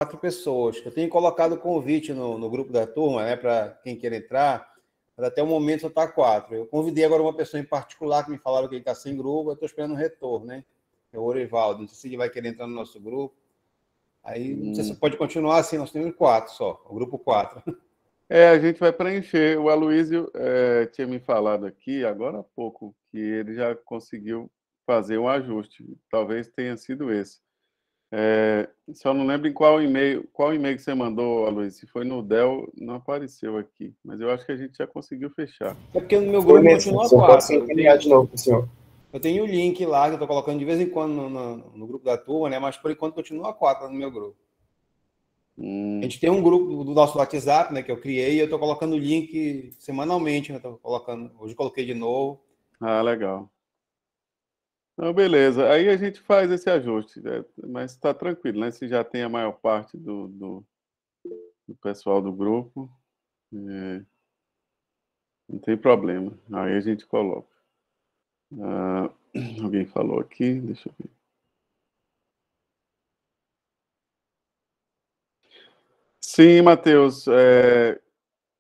pessoas. Eu tenho colocado convite no grupo da turma, né, para quem queira entrar, mas até o momento só está 4. Eu convidei agora uma pessoa em particular que me falaram que ele está sem grupo, eu estou esperando um retorno, né? É o Orivaldo, não sei se ele vai querer entrar no nosso grupo. Aí, não sei se pode continuar assim, nós temos 4 só, o grupo 4. A gente vai preencher. O Aloysio tinha me falado aqui, agora há pouco, que ele já conseguiu fazer um ajuste. Talvez tenha sido esse. Só não lembro em qual e-mail que você mandou, Aloysio. Se foi no Dell, não apareceu aqui. Mas eu acho que a gente já conseguiu fechar. É porque no meu grupo continua 4. Pode ser encaminhar de novo para o senhor. Eu tenho o link lá, que eu estou colocando de vez em quando no grupo da turma, né? Mas por enquanto continua 4 no meu grupo. A gente tem um grupo do nosso WhatsApp, né, que eu criei, e eu estou colocando o link semanalmente, né? Tô colocando, hoje coloquei de novo. Ah, legal. Então, beleza. Aí a gente faz esse ajuste, né? Mas está tranquilo, né? Se já tem a maior parte do pessoal do grupo, não tem problema. Aí a gente coloca. Alguém falou aqui, deixa eu ver. Sim, Matheus.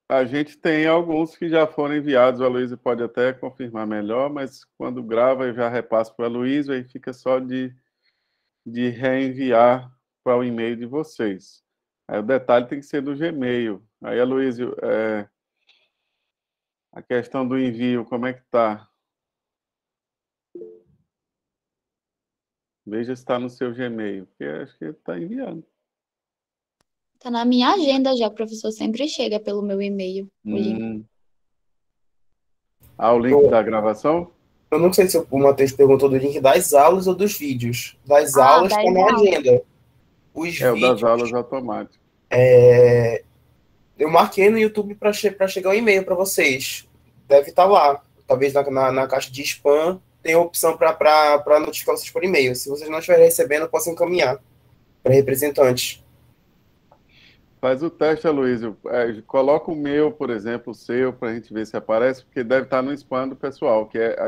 A gente tem alguns que já foram enviados. O Aloysio pode até confirmar melhor, mas quando grava eu já repasso para o Aloysio, aí fica só de reenviar para o e-mail de vocês. Aí o detalhe tem que ser do Gmail. Aí, Aloysio, a questão do envio, como é que tá? Veja se está no seu Gmail, porque acho que está enviando. Tá na minha agenda já, professor. Sempre chega pelo meu e-mail. O link. O link da gravação? Eu não sei se o Matheus perguntou do link das aulas ou dos vídeos. Das aulas está na agenda. Os vídeos, o das aulas automático. Eu marquei no YouTube para chegar um e-mail para vocês. Deve estar lá. Talvez na caixa de spam tenha opção para notificar vocês por e-mail. Se vocês não estiverem recebendo, eu posso encaminhar para representantes. Faz o teste, Aloysio. Coloca o meu, por exemplo, o seu, para a gente ver se aparece, porque deve estar no spam do pessoal, que é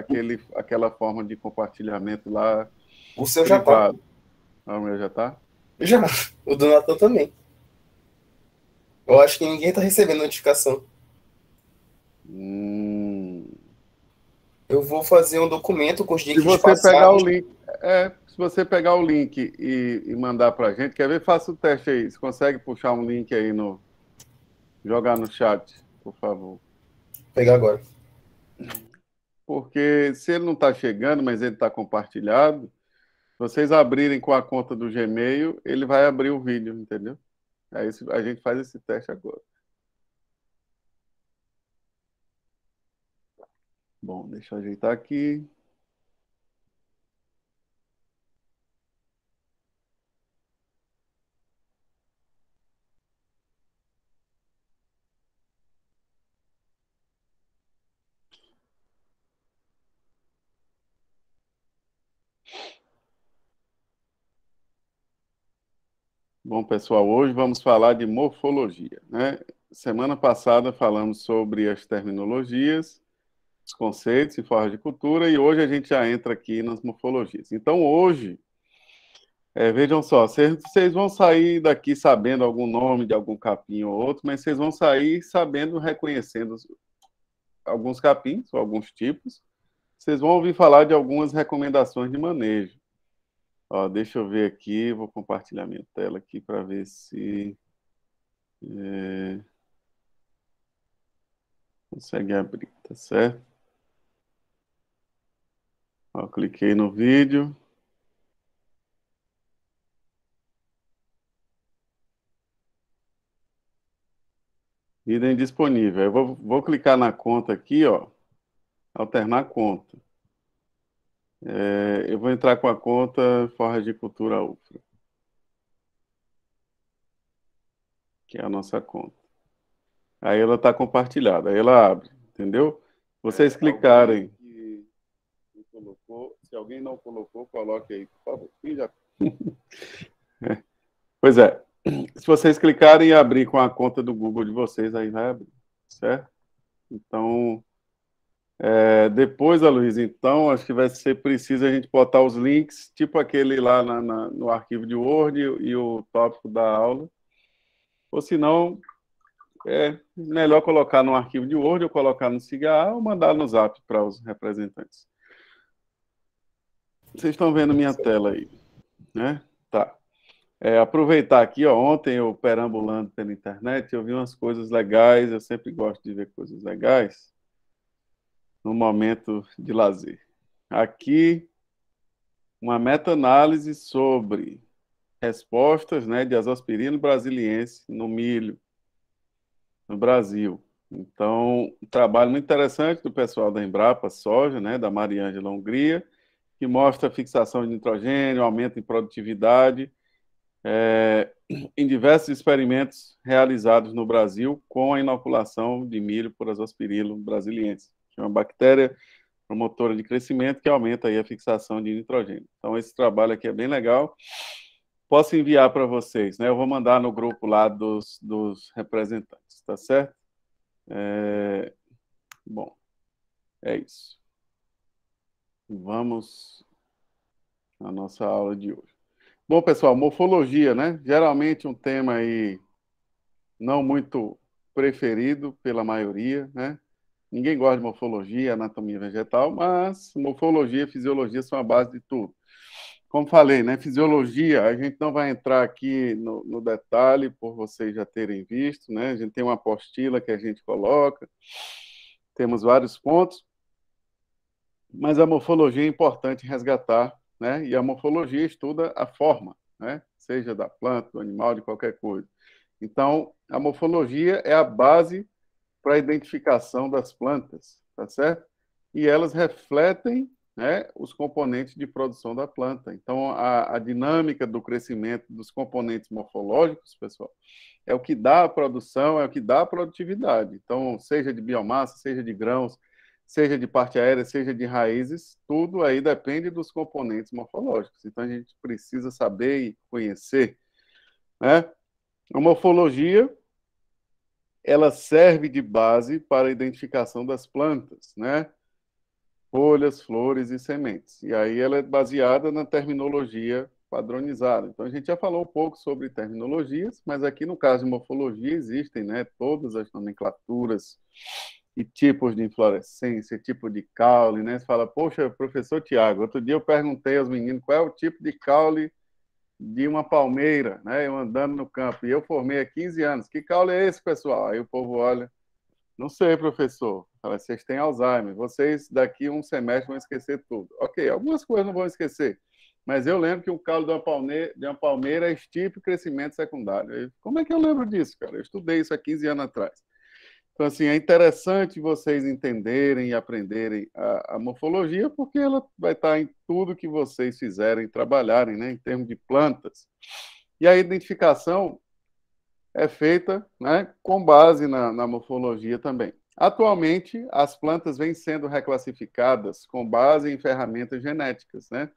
aquela forma de compartilhamento lá. O seu privado. Já está? O meu já está? Já. O do Natan também. Eu acho que ninguém está recebendo notificação. Eu vou fazer um documento com os links passados. Se você pegar o link e mandar para a gente, quer ver? Faça o teste aí. Você consegue puxar um link aí jogar no chat, por favor. Vou pegar agora. Porque se ele não está chegando, mas ele está compartilhado, se vocês abrirem com a conta do Gmail, ele vai abrir o vídeo, entendeu? Aí a gente faz esse teste agora. Bom, deixa eu ajeitar aqui. Bom, pessoal, hoje vamos falar de morfologia, né? Semana passada falamos sobre as terminologias, os conceitos e formas de cultura, e hoje a gente já entra aqui nas morfologias. Então, hoje, vejam só, vocês vão sair daqui sabendo algum nome de algum capim ou outro, mas vocês vão sair sabendo, reconhecendo alguns capins ou alguns tipos. Vocês vão ouvir falar de algumas recomendações de manejo. Ó, deixa eu ver aqui, vou compartilhar minha tela aqui para ver se consegue abrir, tá certo? Ó, cliquei no vídeo. Vida indisponível. Eu vou clicar na conta aqui, ó, alternar conta. Eu vou entrar com a conta Forra de Cultura UFRA, que é a nossa conta. Aí ela está compartilhada, aí ela abre, entendeu? Vocês clicarem. Se alguém não colocou, coloque aí, por favor. Pois é. Se vocês clicarem e abrir com a conta do Google de vocês, aí vai abrir, certo? Então, Depois, Aloysio, então, acho que vai ser preciso a gente botar os links, tipo aquele lá no arquivo de Word e o tópico da aula. Ou se não, é melhor colocar no arquivo de Word ou colocar no SIGA ou mandar no Zap para os representantes. Vocês estão vendo minha tela aí, né? Tá. Aproveitar aqui, ó, ontem eu perambulando pela internet, eu vi umas coisas legais, eu sempre gosto de ver coisas legais no momento de lazer. Aqui, uma meta-análise sobre respostas, né, de azospirilo brasiliense no milho no Brasil. Então, um trabalho muito interessante do pessoal da Embrapa Soja, né, da Mariângela Hungria, que mostra a fixação de nitrogênio, aumento em produtividade, em diversos experimentos realizados no Brasil com a inoculação de milho por azospirilo brasiliense, que é uma bactéria promotora de crescimento que aumenta aí a fixação de nitrogênio. Então, esse trabalho aqui é bem legal. Posso enviar para vocês, né? Eu vou mandar no grupo lá dos representantes, tá certo? Bom, é isso. Vamos à nossa aula de hoje. Bom, pessoal, morfologia, né? Geralmente um tema aí não muito preferido pela maioria, né? Ninguém gosta de morfologia, anatomia vegetal, mas morfologia e fisiologia são a base de tudo. Como falei, né? Fisiologia, a gente não vai entrar aqui no detalhe, por vocês já terem visto, né? A gente tem uma apostila que a gente coloca, temos vários pontos, mas a morfologia é importante resgatar, né? E a morfologia estuda a forma, né? Seja da planta, do animal, de qualquer coisa. Então, a morfologia é a base para a identificação das plantas, tá certo? E elas refletem, né, os componentes de produção da planta. Então, a dinâmica do crescimento dos componentes morfológicos, pessoal, é o que dá a produção, é o que dá a produtividade. Então, seja de biomassa, seja de grãos, seja de parte aérea, seja de raízes, tudo aí depende dos componentes morfológicos. Então, a gente precisa saber e conhecer, né? A morfologia, ela serve de base para a identificação das plantas, né? Folhas, flores e sementes. E aí ela é baseada na terminologia padronizada. Então, a gente já falou um pouco sobre terminologias, mas aqui no caso de morfologia existem, né, todas as nomenclaturas e tipos de inflorescência, tipo de caule, né? Você fala, poxa, professor Tiago, outro dia eu perguntei aos meninos qual é o tipo de caule de uma palmeira, né? Eu andando no campo, e eu formei há 15 anos. Que caule é esse, pessoal? Aí o povo olha, não sei, professor. Fala, vocês têm Alzheimer. Vocês, daqui um semestre, vão esquecer tudo. Ok, algumas coisas não vão esquecer. Mas eu lembro que o caule de uma palmeira é estípio e crescimento secundário. Como é que eu lembro disso, cara? Eu estudei isso há 15 anos atrás. Então, assim, é interessante vocês entenderem e aprenderem a morfologia, porque ela vai estar em tudo que vocês fizerem, trabalharem, né, em termos de plantas. E a identificação é feita, né, com base na morfologia também. Atualmente, as plantas vêm sendo reclassificadas com base em ferramentas genéticas, né?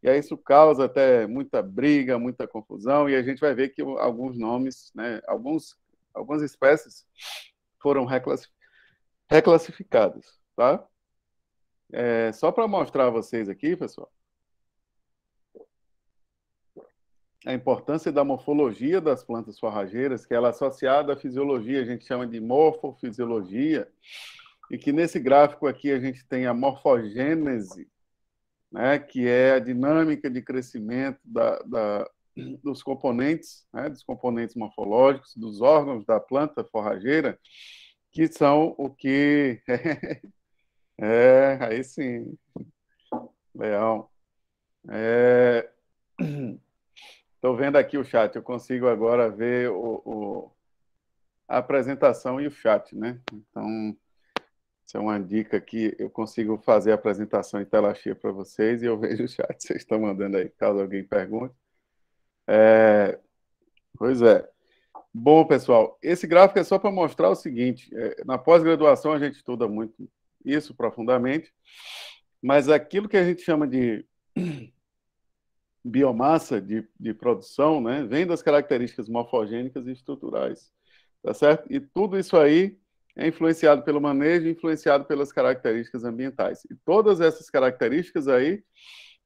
E aí isso causa até muita briga, muita confusão, e a gente vai ver que alguns nomes, né, algumas espécies foram reclassificadas, tá? Só para mostrar a vocês aqui, pessoal, a importância da morfologia das plantas forrageiras, que ela é associada à fisiologia, a gente chama de morfofisiologia, e que nesse gráfico aqui a gente tem a morfogênese, né, que é a dinâmica de crescimento dos componentes, né, dos componentes morfológicos, dos órgãos da planta forrageira, que são o que... aí sim, Leão. Estou vendo aqui o chat, eu consigo agora ver a apresentação e o chat, né? Então, isso é uma dica que eu consigo fazer a apresentação em tela cheia para vocês e eu vejo o chat, vocês estão mandando aí, caso alguém pergunte. Pois é. Bom, pessoal, esse gráfico é só para mostrar o seguinte, na pós-graduação a gente estuda muito isso profundamente, mas aquilo que a gente chama de biomassa de produção, né, vem das características morfogênicas e estruturais, tá certo? E tudo isso aí é influenciado pelo manejo e influenciado pelas características ambientais. E todas essas características aí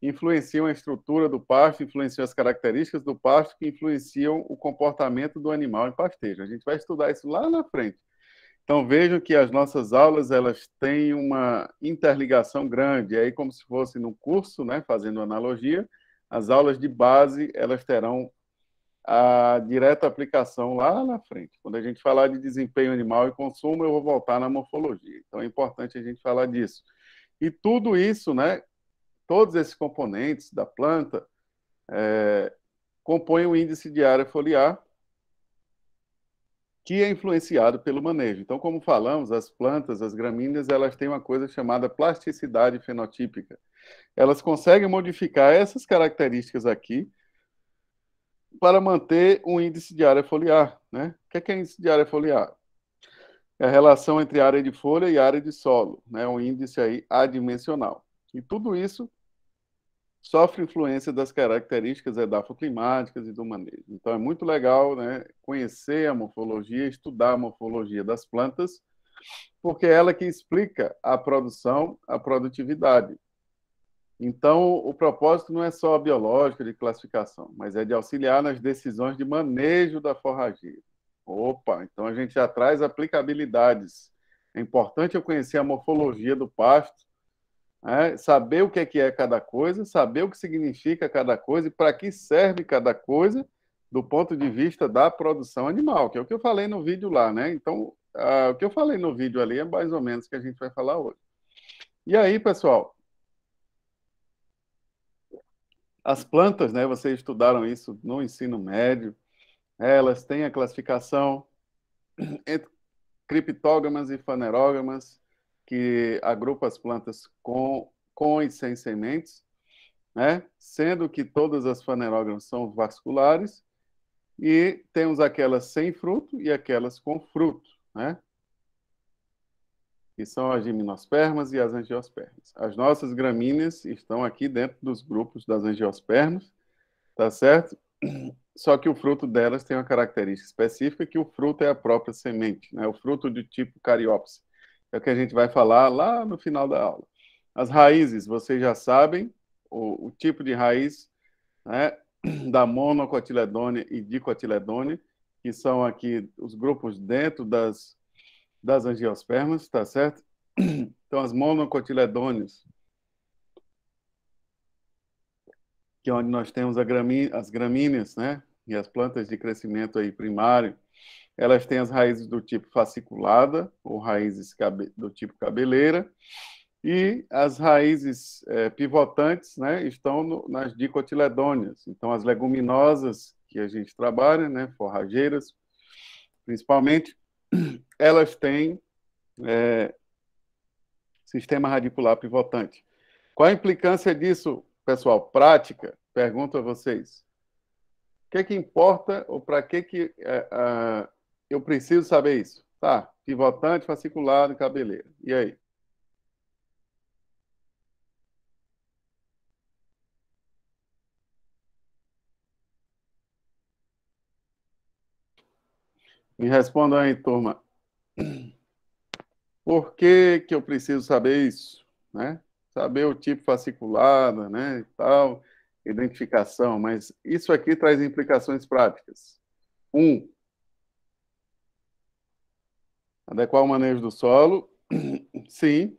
influenciam a estrutura do pasto, influenciam as características do pasto, que influenciam o comportamento do animal em pastejo. A gente vai estudar isso lá na frente. Então, vejam que as nossas aulas, elas têm uma interligação grande. E aí, como se fosse no curso, né, fazendo analogia, as aulas de base, elas terão a direta aplicação lá na frente. Quando a gente falar de desempenho animal e consumo, eu vou voltar na morfologia. Então, é importante a gente falar disso. E tudo isso, né, todos esses componentes da planta compõem o índice de área foliar, que é influenciado pelo manejo. Então, como falamos, as plantas, as gramíneas, elas têm uma coisa chamada plasticidade fenotípica. Elas conseguem modificar essas características aqui para manter um índice de área foliar, né? O que é índice de área foliar? É a relação entre área de folha e área de solo, né? Um índice aí adimensional. E tudo isso sofre influência das características edafoclimáticas e do manejo. Então, é muito legal, né, conhecer a morfologia, estudar a morfologia das plantas, porque é ela que explica a produção, a produtividade. Então, o propósito não é só biológico de classificação, mas é de auxiliar nas decisões de manejo da forrageira. Opa, então a gente já traz aplicabilidades. É importante eu conhecer a morfologia do pasto, saber o que é cada coisa, saber o que significa cada coisa e para que serve cada coisa do ponto de vista da produção animal, que é o que eu falei no vídeo lá, né? Então, o que eu falei no vídeo ali é mais ou menos o que a gente vai falar hoje. E aí, pessoal, as plantas, né? Vocês estudaram isso no ensino médio, elas têm a classificação entre criptógamas e fanerógamas, que agrupa as plantas com e sem sementes, né? Sendo que todas as fanerógamas são vasculares e temos aquelas sem fruto e aquelas com fruto, né? Que são as gimnospermas e as angiospermas. As nossas gramíneas estão aqui dentro dos grupos das angiospermas, tá certo? Só que o fruto delas tem uma característica específica, que o fruto é a própria semente, né? O fruto do tipo cariópsis. É o que a gente vai falar lá no final da aula. As raízes, vocês já sabem, o tipo de raiz, né, da monocotiledônia e dicotiledônia, que são aqui os grupos dentro das angiospermas, tá certo? Então, as monocotiledôneas, que é onde nós temos as gramíneas, né, e as plantas de crescimento aí primário, elas têm as raízes do tipo fasciculada, ou raízes do tipo cabeleira, e as raízes pivotantes, né, estão nas dicotiledôneas. Então, as leguminosas que a gente trabalha, né, forrageiras, principalmente, elas têm sistema radicular pivotante. Qual a implicância disso, pessoal? Prática. Pergunto a vocês. O que importa ou para que eu preciso saber isso? Tá, pivotante, fasciculado, cabeleira. E aí? Me respondam aí, turma. Por que eu preciso saber isso? Né? Saber o tipo fasciculado, né, e tal, identificação, mas isso aqui traz implicações práticas. Adequar o manejo do solo, sim,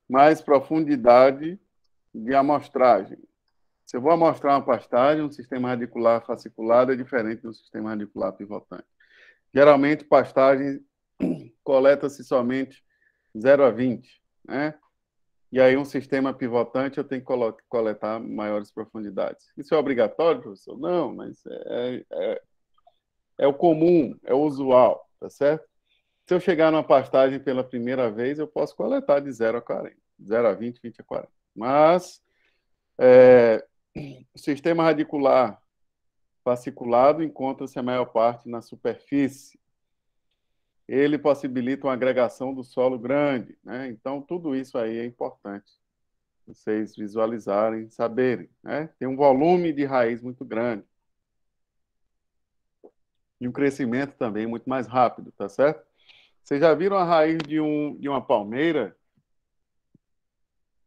mais profundidade de amostragem. Se eu vou amostrar uma pastagem, um sistema radicular fasciculado é diferente do sistema radicular pivotante. Geralmente, pastagem coleta-se somente 0 a 20, né? E aí, um sistema pivotante, eu tenho que coletar maiores profundidades. Isso é obrigatório, professor? Não, mas é o comum, é o usual, tá certo? Se eu chegar numa pastagem pela primeira vez, eu posso coletar de 0 a 40, 0 a 20, 20 a 40. Mas o sistema radicular fasciculado encontra-se a maior parte na superfície. Ele possibilita uma agregação do solo grande, né? Então, tudo isso aí é importante vocês visualizarem, saberem, né? Tem um volume de raiz muito grande. E um crescimento também muito mais rápido, tá certo? Vocês já viram a raiz de uma palmeira?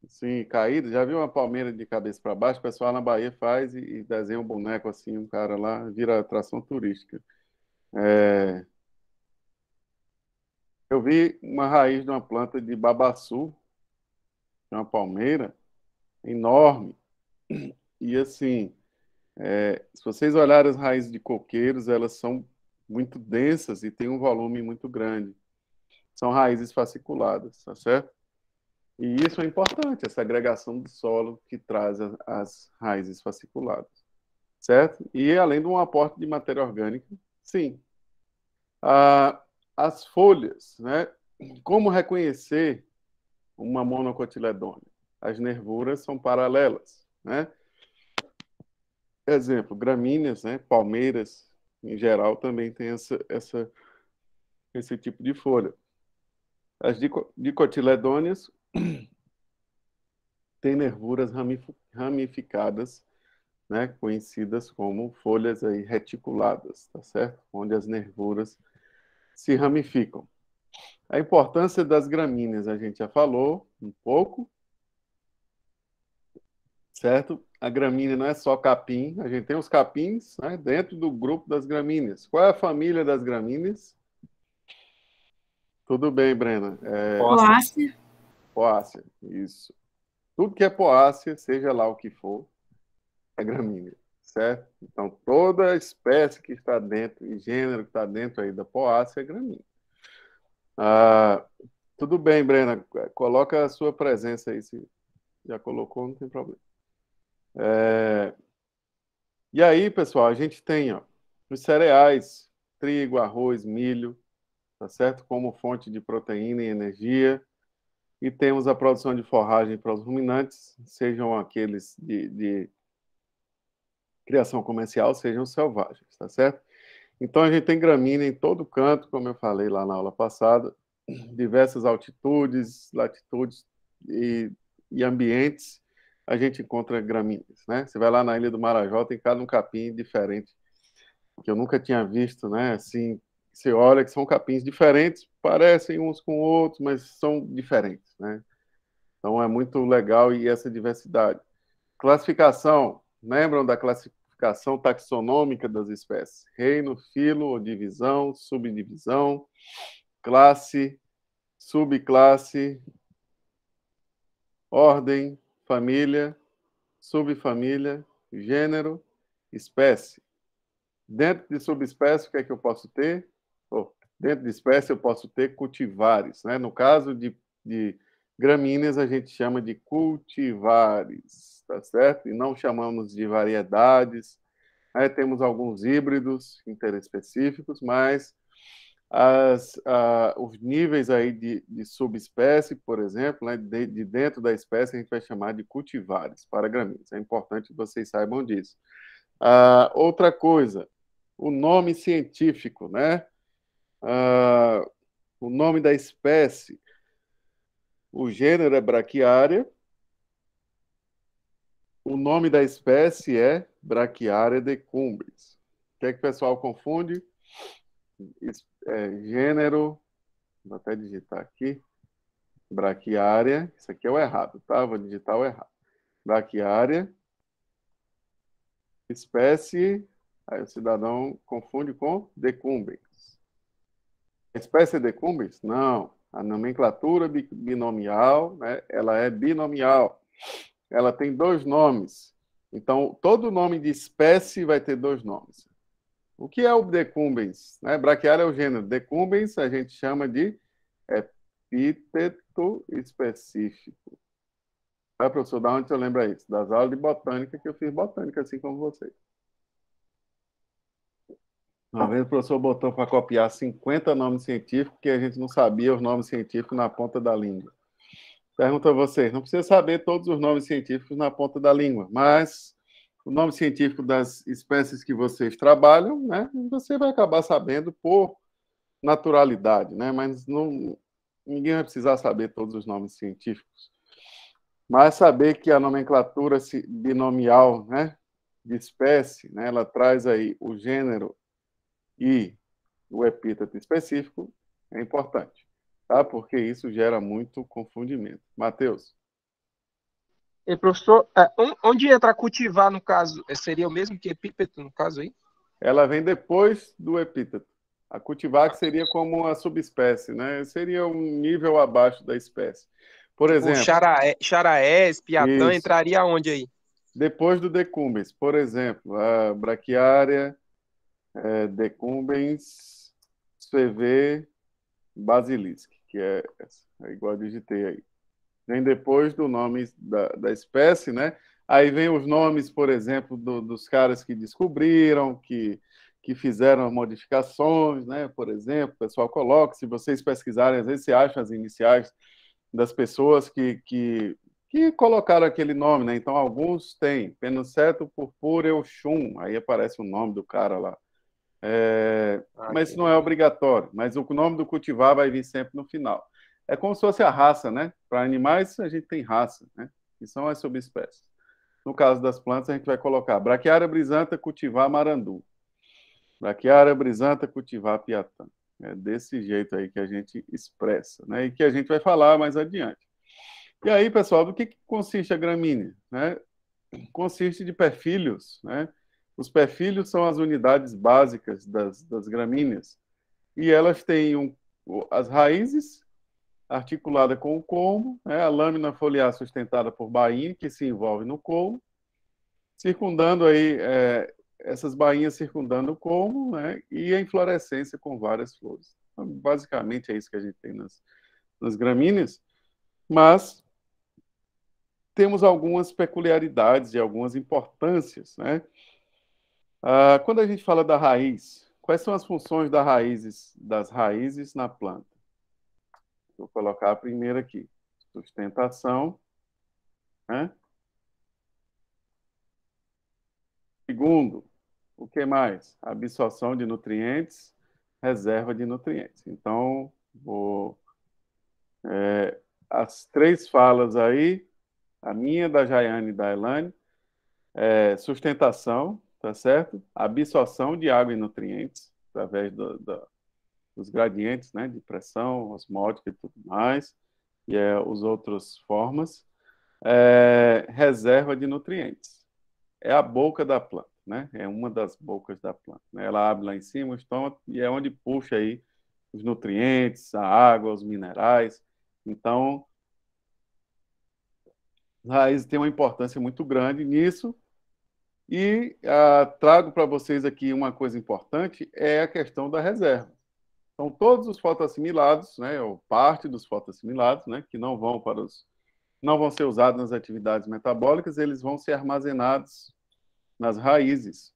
Assim, caída? Já viu uma palmeira de cabeça para baixo? O pessoal na Bahia faz e desenha um boneco assim, um cara lá, vira atração turística. Eu vi uma raiz de uma planta de babaçu, de uma palmeira, enorme. E assim, se vocês olharem as raízes de coqueiros, elas são muito densas e têm um volume muito grande. São raízes fasciculadas, tá certo? E isso é importante, essa agregação do solo que traz as raízes fasciculadas, certo? E além de um aporte de matéria orgânica, sim. As folhas, né? Como reconhecer uma monocotiledônea? As nervuras são paralelas, né? Exemplo, gramíneas, né? Palmeiras, em geral, também tem esse tipo de folha. As dicotiledôneas têm nervuras ramificadas, né? Conhecidas como folhas aí reticuladas, tá certo? Onde as nervuras se ramificam. A importância das gramíneas a gente já falou um pouco, certo? A gramínea não é só capim, a gente tem os capins, né, dentro do grupo das gramíneas. Qual é a família das gramíneas? Tudo bem, Brena. Poácea. Poácea, isso. Tudo que é poácea, seja lá o que for, é gramínea, certo? Então, toda espécie que está dentro, e gênero que está dentro aí da poácea é gramínea. Tudo bem, Brena. Coloca a sua presença aí. Se já colocou, não tem problema. E aí, pessoal, a gente tem os cereais, trigo, arroz, milho, tá certo? Como fonte de proteína e energia. E temos a produção de forragem para os ruminantes, sejam aqueles de criação comercial, sejam selvagens, tá certo? Então, a gente tem gramínea em todo canto, como eu falei lá na aula passada, diversas altitudes, latitudes e ambientes, a gente encontra gramíneas, né? Você vai lá na Ilha do Marajó, tem cada um capim diferente, que eu nunca tinha visto, né? Assim, você olha que são capins diferentes, parecem uns com outros, mas são diferentes, né? Então, é muito legal e essa diversidade. Classificação, lembram da classificação taxonômica das espécies? Reino, filo ou divisão, subdivisão, classe, subclasse, ordem, família, subfamília, gênero, espécie. Dentro de subespécie, o que é que eu posso ter? Dentro de espécie, eu posso ter cultivares, né? No caso de gramíneas, a gente chama de cultivares, tá certo? E não chamamos de variedades. Temos alguns híbridos interespecíficos, mas os níveis aí de subespécie, por exemplo, né, de dentro da espécie, a gente vai chamar de cultivares para gramíneas. É importante que vocês saibam disso. Outra coisa, o nome científico, né? O nome da espécie, o gênero é Braquiária, o nome da espécie é Braquiária decumbens. O que é que o pessoal confunde? Gênero, vou até digitar aqui, Braquiária, isso aqui é o errado, tá? Vou digitar o errado. Braquiária, espécie, aí o cidadão confunde com decumbens. A espécie é decumbens? Não. A nomenclatura binomial, né, ela é binomial. Ela tem dois nomes. Então, todo nome de espécie vai ter dois nomes. O que é o decumbens? Né? Braquiária é o gênero. Decumbens a gente chama de epíteto específico. Professor, da onde você lembra isso? Das aulas de botânica, que eu fiz botânica assim como vocês. Uma vez o professor botou para copiar 50 nomes científicos que a gente não sabia os nomes científicos na ponta da língua. Pergunto a vocês, não precisa saber todos os nomes científicos na ponta da língua, mas o nome científico das espécies que vocês trabalham, né, você vai acabar sabendo por naturalidade, né, mas ninguém vai precisar saber todos os nomes científicos. Mas saber que a nomenclatura binomial, né, de espécie, né, ela traz aí o gênero e o epíteto específico, É importante, tá? Porque isso gera muito confundimento. Matheus? E, professor, onde entra cultivar, no caso? Seria o mesmo que epíteto, no caso aí? Ela vem depois do epíteto. A cultivar que seria como uma subespécie, né? Seria um nível abaixo da espécie. Por Tipo, exemplo, Charaés, Piatã, isso, entraria onde aí? depois do decumbens. Por exemplo, a braquiária, decumbens, CV, basilisque, que é essa. É igual eu digitei aí. Vem depois do nome da espécie, né? Aí vem os nomes, por exemplo, dos caras que descobriram, que fizeram modificações, né? Por exemplo, o pessoal coloca, se vocês pesquisarem, às vezes você acha as iniciais das pessoas que colocaram aquele nome, né? Então, alguns têm Penoceto purpúreo Chum, aí aparece o nome do cara lá. Mas isso não é obrigatório, mas o nome do cultivar vai vir sempre no final. É como se fosse a raça, né? Para animais, a gente tem raça, né? Que são as subespécies. No caso das plantas, a gente vai colocar Braquiária brisanta cultivar marandu. Braquiária brisanta cultivar piatã. É desse jeito aí que a gente expressa, né? E que a gente vai falar mais adiante. E aí, pessoal, do que consiste a gramínea, né? Consiste de perfílios, né? Os perfílios são as unidades básicas das gramíneas. E elas têm as raízes articulada com o colmo, né? A lâmina foliar sustentada por bainha, que se envolve no colmo, circundando aí, essas bainhas circundando o colmo, né? E a inflorescência com várias flores. Então, basicamente é isso que a gente tem nas gramíneas, mas temos algumas peculiaridades e algumas importâncias, né? Quando a gente fala da raiz, quais são as funções das raízes na planta? Vou colocar a primeira aqui. Sustentação, né? Segundo, o que mais? Absorção de nutrientes, reserva de nutrientes. Então, as três falas aí, a minha, da Jaiane e da Elane, sustentação, tá certo? Absorção de água e nutrientes, através dos gradientes, né, de pressão, osmótica e tudo mais, e as outras formas. Reserva de nutrientes. É a boca da planta, né? É uma das bocas da planta, né? Ela abre lá em cima o estômago e é onde puxa aí os nutrientes, a água, os minerais. Então, as raízes têm uma importância muito grande nisso. E trago para vocês aqui uma coisa importante, é a questão da reserva. Então, todos os fotoassimilados, né, ou parte dos fotoassimilados, né, que não vão ser usados nas atividades metabólicas, eles vão ser armazenados nas raízes.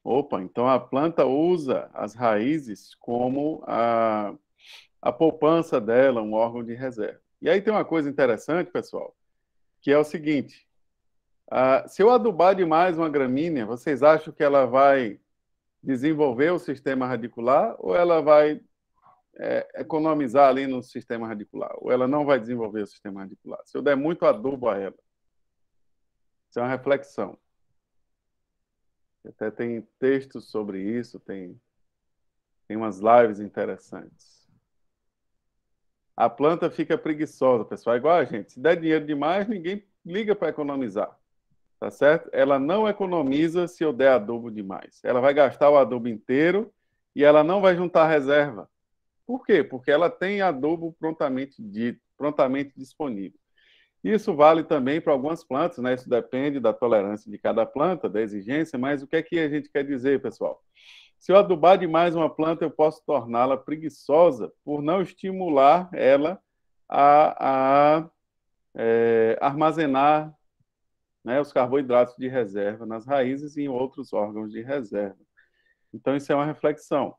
Opa, então a planta usa as raízes como a poupança dela, um órgão de reserva. E aí tem uma coisa interessante, pessoal, que é o seguinte: se eu adubar demais uma gramínea, vocês acham que ela vai desenvolver o sistema radicular ou ela vai economizar ali no sistema radicular? Ou ela não vai desenvolver o sistema radicular? Se eu der muito adubo a ela. Isso é uma reflexão. Até tem textos sobre isso, tem umas lives interessantes. A planta fica preguiçosa, pessoal, é igual a gente. Se der dinheiro demais, ninguém liga para economizar, tá certo? Ela não economiza se eu der adubo demais. Ela vai gastar o adubo inteiro e ela não vai juntar reserva. Por quê? Porque ela tem adubo prontamente disponível. Isso vale também para algumas plantas, né? Isso depende da tolerância de cada planta, da exigência, mas o que é que a gente quer dizer, pessoal? Se eu adubar demais uma planta, eu posso torná-la preguiçosa por não estimular ela a armazenar, né, os carboidratos de reserva nas raízes e em outros órgãos de reserva. Então, isso é uma reflexão.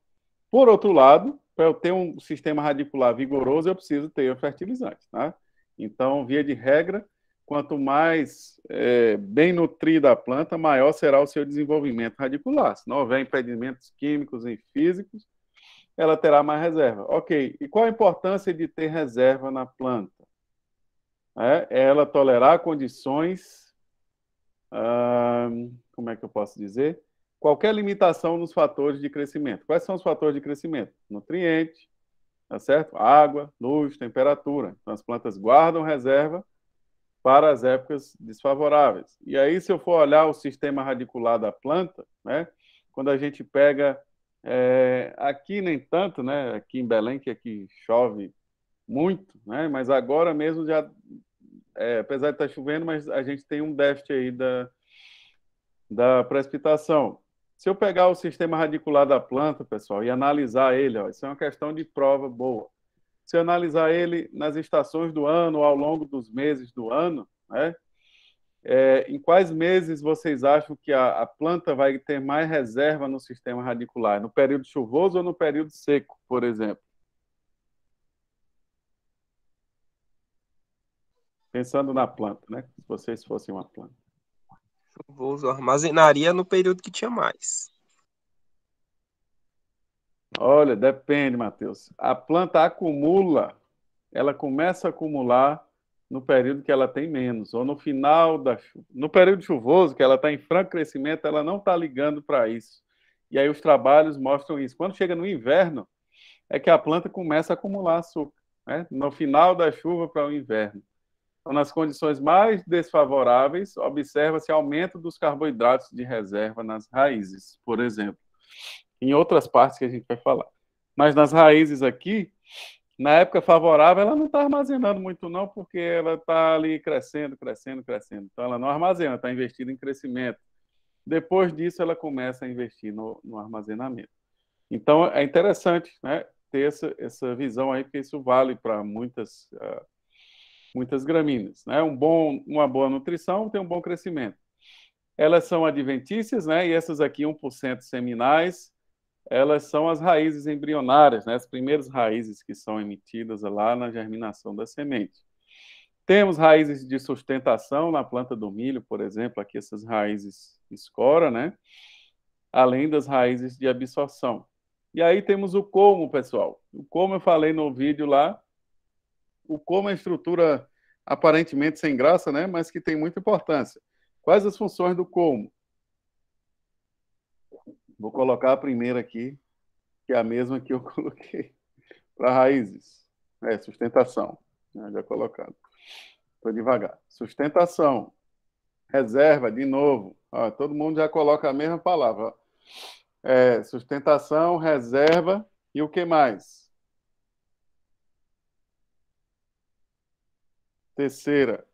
Por outro lado, para eu ter um sistema radicular vigoroso, eu preciso ter o fertilizante, tá? Então, via de regra, quanto mais bem nutrida a planta, maior será o seu desenvolvimento radicular. Se não houver impedimentos químicos e físicos, ela terá mais reserva. Ok, e qual a importância de ter reserva na planta? Ela tolerar condições, como é que eu posso dizer? Qualquer limitação nos fatores de crescimento. Quais são os fatores de crescimento? Nutriente, tá certo? Água, luz, temperatura. Então, as plantas guardam reserva para as épocas desfavoráveis. E aí, se eu for olhar o sistema radicular da planta, né, quando a gente pega, aqui nem tanto, né, aqui em Belém, que aqui chove muito, né, mas agora mesmo já, apesar de estar chovendo, mas a gente tem um déficit aí da precipitação. Se eu pegar o sistema radicular da planta, pessoal, e analisar ele, ó, isso é uma questão de prova boa. Se eu analisar ele nas estações do ano, ao longo dos meses do ano, né, em quais meses vocês acham que a planta vai ter mais reserva no sistema radicular? No período chuvoso ou no período seco, por exemplo? Pensando na planta, né? Se vocês fossem uma planta. Chuvoso, armazenaria no período que tinha mais. Olha, depende, Matheus. A planta acumula, ela começa a acumular no período que ela tem menos, ou no final no período chuvoso, que ela está em franco crescimento, ela não está ligando para isso. E aí os trabalhos mostram isso. Quando chega no inverno, é que a planta começa a acumular açúcar, né? No final da chuva para o inverno. Então, nas condições mais desfavoráveis, observa-se aumento dos carboidratos de reserva nas raízes, por exemplo. Em outras partes que a gente vai falar. Mas nas raízes aqui, na época favorável, ela não está armazenando muito não, porque ela está ali crescendo, crescendo, crescendo. Então, ela não armazena, está investindo em crescimento. Depois disso, ela começa a investir no armazenamento. Então, é interessante, né, ter essa visão aí, porque isso vale para muitas gramíneas, né? Uma boa nutrição tem um bom crescimento. Elas são adventícias, né? E essas aqui, 1% seminais, elas são as raízes embrionárias, né? As primeiras raízes que são emitidas lá na germinação da semente. Temos raízes de sustentação na planta do milho, por exemplo, aqui essas raízes escora, né? Além das raízes de absorção. E aí temos o colmo, pessoal. O colmo eu falei no vídeo lá. O colmo é uma estrutura aparentemente sem graça, né? Mas que tem muita importância. Quais as funções do colmo? Vou colocar a primeira aqui, que é a mesma que eu coloquei para raízes. Sustentação. Já colocado. Estou devagar. Sustentação. Reserva, de novo. Ó, todo mundo já coloca a mesma palavra. Sustentação, reserva e o que mais? Terceira.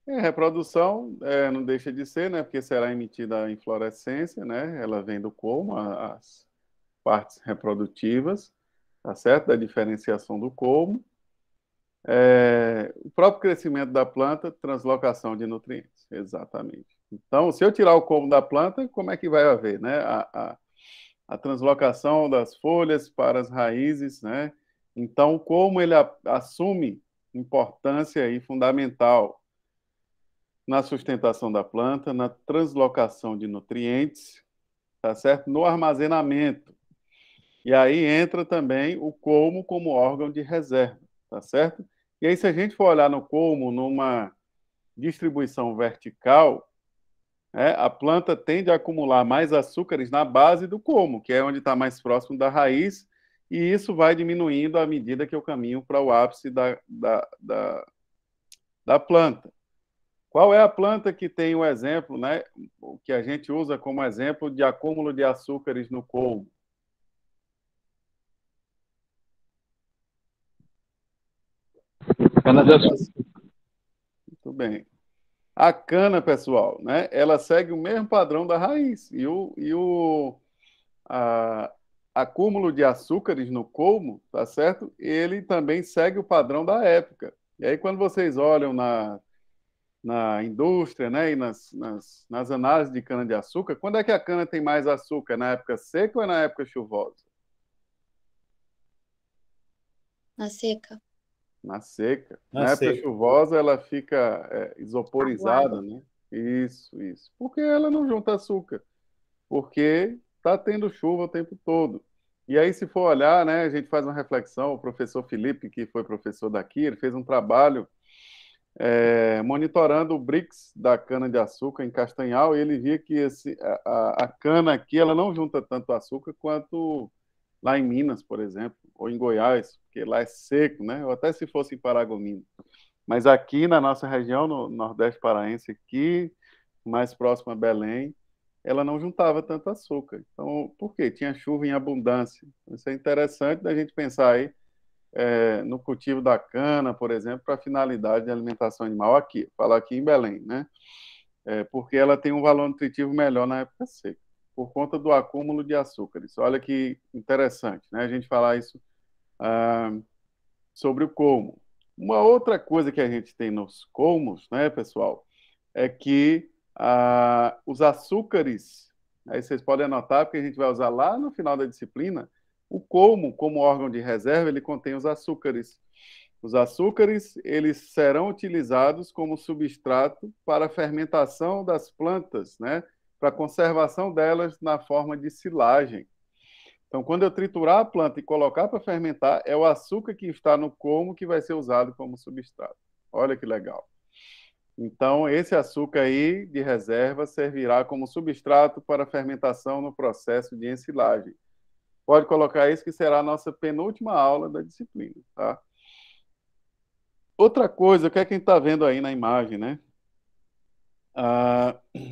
Reprodução não deixa de ser, né? Porque será emitida a inflorescência, né? Ela vem do colmo, as partes reprodutivas, tá certo? Da diferenciação do colmo. O próprio crescimento da planta, translocação de nutrientes, exatamente. Então, se eu tirar o colmo da planta, como é que vai haver, né? A translocação das folhas para as raízes, né? Então, como ele assume importância aí fundamental na sustentação da planta, na translocação de nutrientes, tá certo? No armazenamento. E aí entra também o colmo como órgão de reserva, tá certo? E aí, se a gente for olhar no colmo numa distribuição vertical, a planta tende a acumular mais açúcares na base do colmo, que é onde está mais próximo da raiz, e isso vai diminuindo à medida que eu caminho para o ápice da planta. Qual é a planta que tem o exemplo, né, o que a gente usa como exemplo de acúmulo de açúcares no colmo? Cana-de-açúcar. Muito bem. A cana, pessoal, né, ela segue o mesmo padrão da raiz. E o acúmulo de açúcares no colmo, tá certo? Ele também segue o padrão da época. E aí, quando vocês olham na indústria, né, e nas análises de cana-de-açúcar, quando é que a cana tem mais açúcar? Na época seca ou é na época chuvosa? Na seca. Na seca. Na Na época seca. chuvosa, ela fica isoporizada, né? Isso. Porque ela não junta açúcar. Porque está tendo chuva o tempo todo. E aí, se for olhar, né, a gente faz uma reflexão, o professor Felipe, que foi professor daqui, ele fez um trabalho monitorando o BRICS da cana-de-açúcar em Castanhal, e ele via que a cana aqui ela não junta tanto açúcar quanto lá em Minas, por exemplo, ou em Goiás, porque lá é seco, né? Ou até se fosse em Paragominas. Mas aqui na nossa região, no Nordeste Paraense, aqui, mais próximo a Belém, ela não juntava tanto açúcar. Então, por quê? Tinha chuva em abundância. Isso é interessante da gente pensar aí no cultivo da cana, por exemplo, para finalidade de alimentação animal aqui. Falar aqui em Belém, né? Porque ela tem um valor nutritivo melhor na época seca, por conta do acúmulo de açúcares. Olha que interessante, né? A gente falar isso sobre o colmo. Uma outra coisa que a gente tem nos colmos, né, pessoal, é que os açúcares, aí vocês podem anotar, porque a gente vai usar lá no final da disciplina, o colmo, como órgão de reserva, ele contém os açúcares. Os açúcares, eles serão utilizados como substrato para a fermentação das plantas, né, para a conservação delas na forma de silagem. Então, quando eu triturar a planta e colocar para fermentar, é o açúcar que está no colmo que vai ser usado como substrato. Olha que legal. Então, esse açúcar aí de reserva servirá como substrato para a fermentação no processo de ensilagem. Pode colocar isso que será a nossa penúltima aula da disciplina, tá? Outra coisa, o que é que a gente está vendo aí na imagem, né?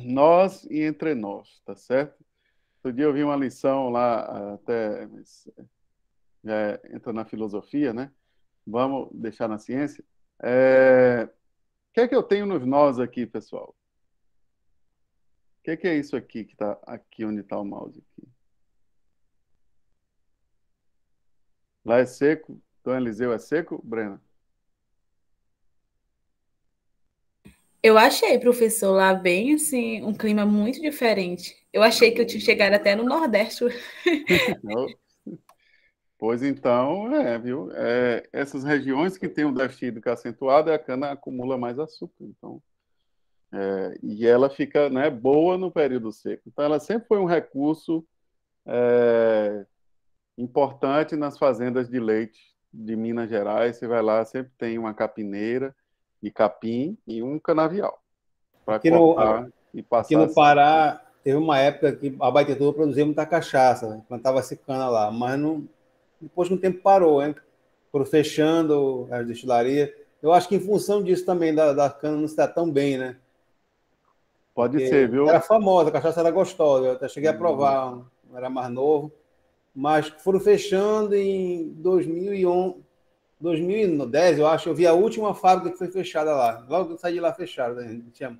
Nós e entre nós, tá certo? Outro dia eu vi uma lição lá, até já entra na filosofia, né? Vamos deixar na ciência. O que é que eu tenho nos nós aqui, pessoal? O que é isso aqui que está aqui onde está o mouse aqui? Lá é seco? Dom Eliseu é seco, Brena? Eu achei, professor, lá bem assim, um clima muito diferente. Eu achei que eu tinha chegado até no Nordeste. Pois então, viu? Essas regiões que têm o déficit hídrico acentuado, a cana acumula mais açúcar. Então, e ela fica, né, boa no período seco. Então, ela sempre foi um recurso importante nas fazendas de leite de Minas Gerais. Você vai lá, sempre tem uma capineira de capim e um canavial para cortar e passar. Aqui no Pará, teve uma época que a Abaetetuba produzia muita cachaça, né? Plantava-se cana lá, mas não, depois de um tempo parou, hein? Foram fechando as destilarias. Eu acho que em função disso também, da cana não se dá tão bem, né? Pode ser, viu? Era famosa, a cachaça era gostosa, eu até cheguei a provar, era mais novo, mas foram fechando em 2011, 2010, eu acho, eu vi a última fábrica que foi fechada lá. Logo que eu saí de lá fechada, né? Ela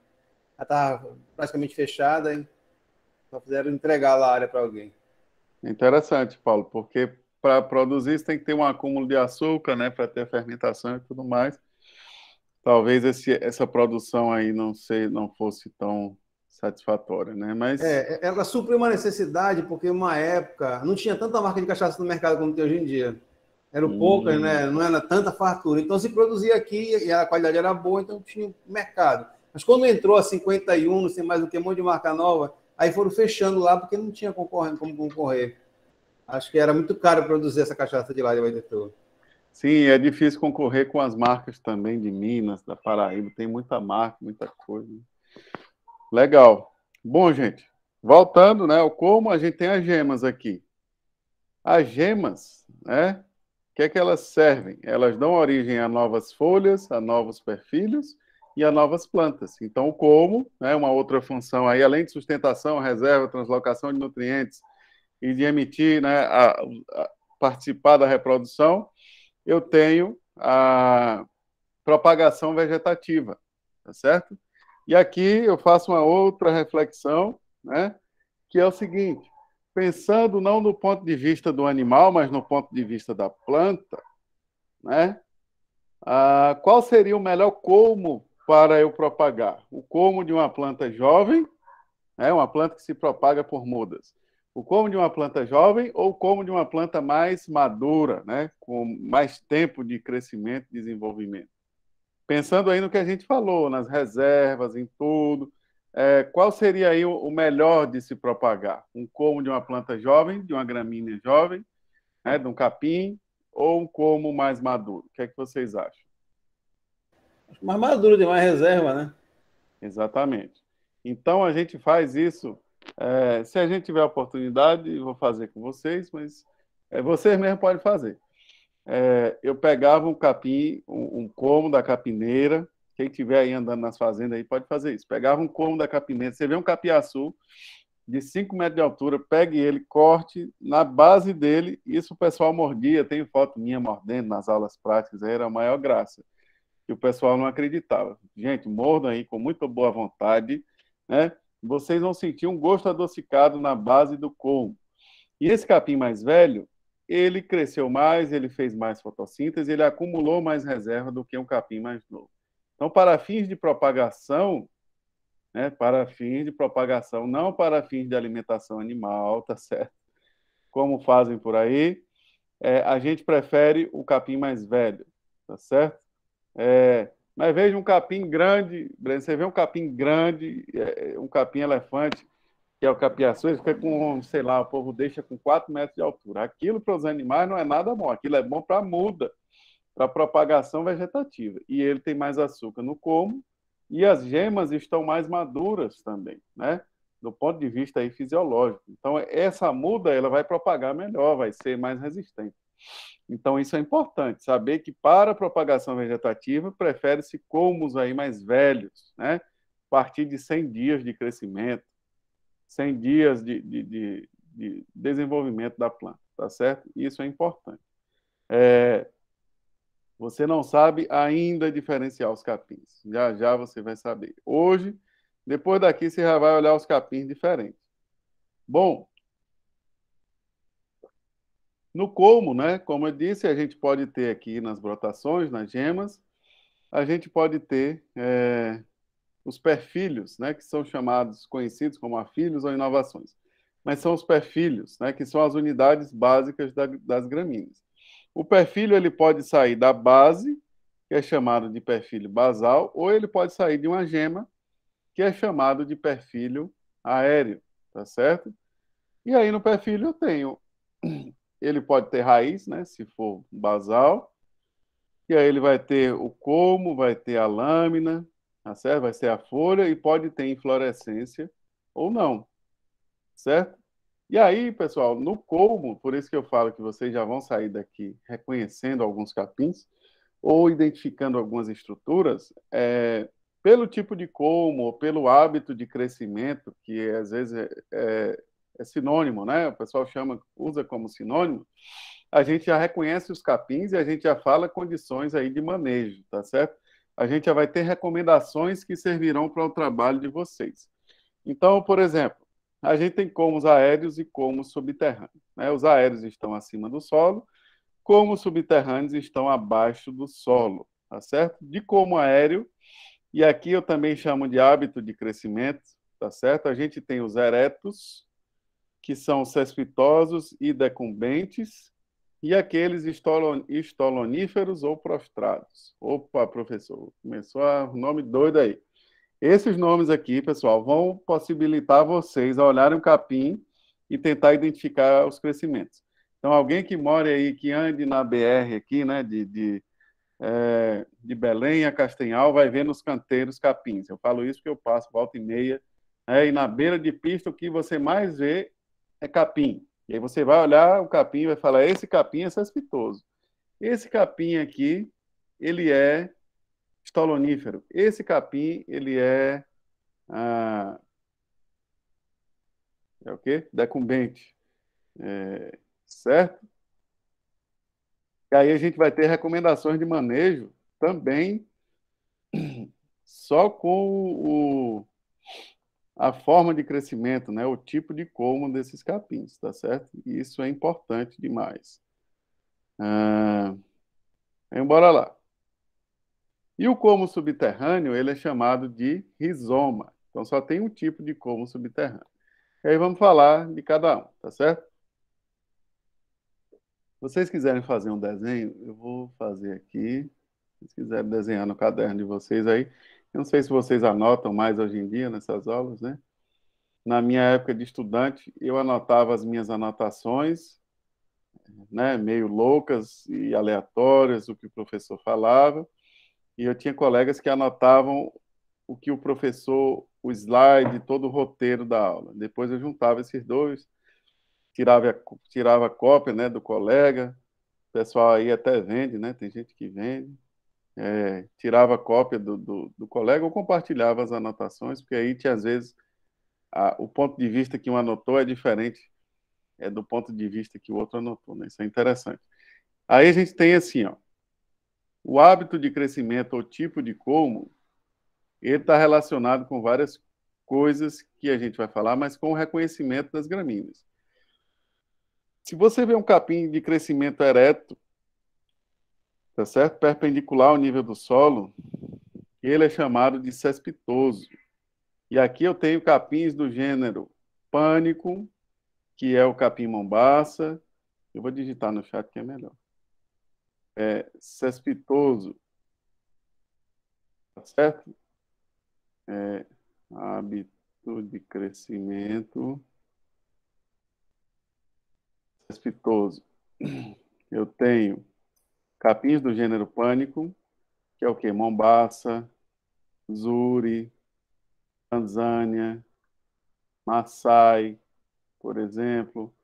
estava praticamente fechada, hein? Só fizeram entregar lá a área para alguém. Interessante, Paulo, porque para produzir isso tem que ter um acúmulo de açúcar, né, para ter fermentação e tudo mais. Talvez essa produção aí não fosse tão satisfatória, né? Mas ela supriu uma necessidade, porque uma época não tinha tanta marca de cachaça no mercado como tem hoje em dia. Eram poucas, né? Não era tanta fartura. Então se produzia aqui e a qualidade era boa, então tinha mercado. Mas quando entrou a 51, não sei mais o que, um monte de marca nova, aí foram fechando lá porque não tinha como concorrer. Acho que era muito caro produzir essa cachaça de lá de Abaetetuba. Sim, é difícil concorrer com as marcas também de Minas, da Paraíba. Tem muita marca, muita coisa. Legal. Bom, gente, voltando, né, ao como a gente tem as gemas aqui. As gemas, né, o que é que elas servem? Elas dão origem a novas folhas, a novos perfilhos e a novas plantas. Então, o como, né, uma outra função aí, além de sustentação, reserva, translocação de nutrientes e de emitir, né, participar da reprodução, eu tenho a propagação vegetativa, tá certo? E aqui eu faço uma outra reflexão, né, que é o seguinte: pensando não do ponto de vista do animal, mas no ponto de vista da planta, né, qual seria o melhor colmo para eu propagar? O colmo de uma planta jovem, né, uma planta que se propaga por mudas. O colmo de uma planta jovem ou o colmo de uma planta mais madura, né, com mais tempo de crescimento e desenvolvimento? Pensando aí no que a gente falou, nas reservas, em tudo, qual seria aí o melhor de se propagar? Um colmo de uma planta jovem, de uma gramínea jovem, né, de um capim, ou um colmo mais maduro? O que é que vocês acham? Mais maduro, tem mais reserva, né? Exatamente. Então, a gente faz isso. Se a gente tiver a oportunidade, eu vou fazer com vocês, mas vocês mesmos podem fazer. Eu pegava um capim, um como da capineira. Quem estiver aí andando nas fazendas aí pode fazer isso. Pegava um como da capineira. Você vê um capiaçu de 5 metros de altura, pegue ele, corte na base dele. Isso o pessoal mordia. Tem foto minha mordendo nas aulas práticas. Aí era a maior graça. E o pessoal não acreditava. Gente, mordam aí com muita boa vontade, né? Vocês vão sentir um gosto adocicado na base do como. E esse capim mais velho, ele cresceu mais, ele fez mais fotossíntese, ele acumulou mais reserva do que um capim mais novo. Então, para fins de propagação, né, para fins de propagação, não para fins de alimentação animal, tá certo? Como fazem por aí, a gente prefere o capim mais velho, tá certo? Mas veja um capim grande, você vê um capim grande, um capim elefante, que é o capiaçu, ele fica com, sei lá, o povo deixa com 4 metros de altura. Aquilo para os animais não é nada bom, aquilo é bom para a muda, para a propagação vegetativa. E ele tem mais açúcar no como, e as gemas estão mais maduras também, né? Do ponto de vista aí fisiológico. Então, essa muda, ela vai propagar melhor, vai ser mais resistente. Então, isso é importante, saber que para a propagação vegetativa, prefere-se comos aí mais velhos, né? A partir de 100 dias de crescimento, 100 dias de desenvolvimento da planta, tá certo? Isso é importante. Você não sabe ainda diferenciar os capins. Já já você vai saber. Hoje, depois daqui, você já vai olhar os capins diferentes. Bom, no como, né? Como eu disse, a gente pode ter aqui nas brotações, nas gemas, a gente pode ter os perfilhos, né? Que são chamados, conhecidos como afilhos ou inovações. Mas são os perfilhos, né? Que são as unidades básicas das gramíneas. O perfilho ele pode sair da base, que é chamado de perfilho basal, ou ele pode sair de uma gema, que é chamado de perfilho aéreo, tá certo? E aí no perfilho eu tenho, ele pode ter raiz, né, se for basal, e aí ele vai ter o como, vai ter a lâmina, tá certo? Vai ser a folha e pode ter inflorescência ou não, certo? E aí, pessoal, no como, por isso que eu falo que vocês já vão sair daqui reconhecendo alguns capins ou identificando algumas estruturas, pelo tipo de como, ou pelo hábito de crescimento, que às vezes é sinônimo, né? O pessoal usa como sinônimo, a gente já reconhece os capins e a gente já fala condições aí de manejo, tá certo? A gente já vai ter recomendações que servirão para o trabalho de vocês. Então, por exemplo, a gente tem comos aéreos e comos subterrâneos, né? Os aéreos estão acima do solo, comos subterrâneos estão abaixo do solo, tá certo? De como aéreo, e aqui eu também chamo de hábito de crescimento, tá certo? A gente tem os eretos, que são cespitosos e decumbentes, e aqueles estoloníferos ou prostrados. Opa, professor, começou o nome doido aí. Esses nomes aqui, pessoal, vão possibilitar vocês a olharem o capim e tentar identificar os crescimentos. Então, alguém que mora aí, que ande na BR aqui, né, de Belém a Castanhal, vai ver nos canteiros capins. Eu falo isso porque eu passo volta e meia, e na beira de pista o que você mais vê é capim. E aí você vai olhar o capim e vai falar, esse capim é cespitoso. Esse capim aqui, ele é estolonífero. Esse capim, ele é o quê? Decumbente. Certo? E aí a gente vai ter recomendações de manejo também só com a forma de crescimento, né? O tipo de como desses capins, tá certo? E isso é importante demais. Bora lá. E o como subterrâneo, ele é chamado de rizoma. Então, só tem um tipo de como subterrâneo. E aí vamos falar de cada um, tá certo? Se vocês quiserem fazer um desenho, eu vou fazer aqui. Se quiserem desenhar no caderno de vocês aí. Eu não sei se vocês anotam mais hoje em dia nessas aulas, né? Na minha época de estudante, eu anotava as minhas anotações, né, meio loucas e aleatórias, o que o professor falava. e eu tinha colegas que anotavam o que o professor, o slide, todo o roteiro da aula. Depois eu juntava esses dois, tirava a cópia, né, do colega. O pessoal aí até vende, né? Tem gente que vende. Tirava a cópia do colega ou compartilhava as anotações, porque aí tinha, às vezes, o ponto de vista que um anotou é diferente do ponto de vista que o outro anotou, né? Isso é interessante. Aí a gente tem assim, ó, o hábito de crescimento ou tipo de como, ele está relacionado com várias coisas que a gente vai falar, mas com o reconhecimento das gramíneas. Se você vê um capim de crescimento ereto, tá certo? Perpendicular ao nível do solo, ele é chamado de cespitoso. E aqui eu tenho capins do gênero pânico, que é o capim mombaça. Eu vou digitar no chat que é melhor. Cespitoso, tá certo? Hábito de crescimento cespitoso. Eu tenho capins do gênero pânico, que é o quê? Mombaça, Zuri, Tanzânia, Maasai, por exemplo.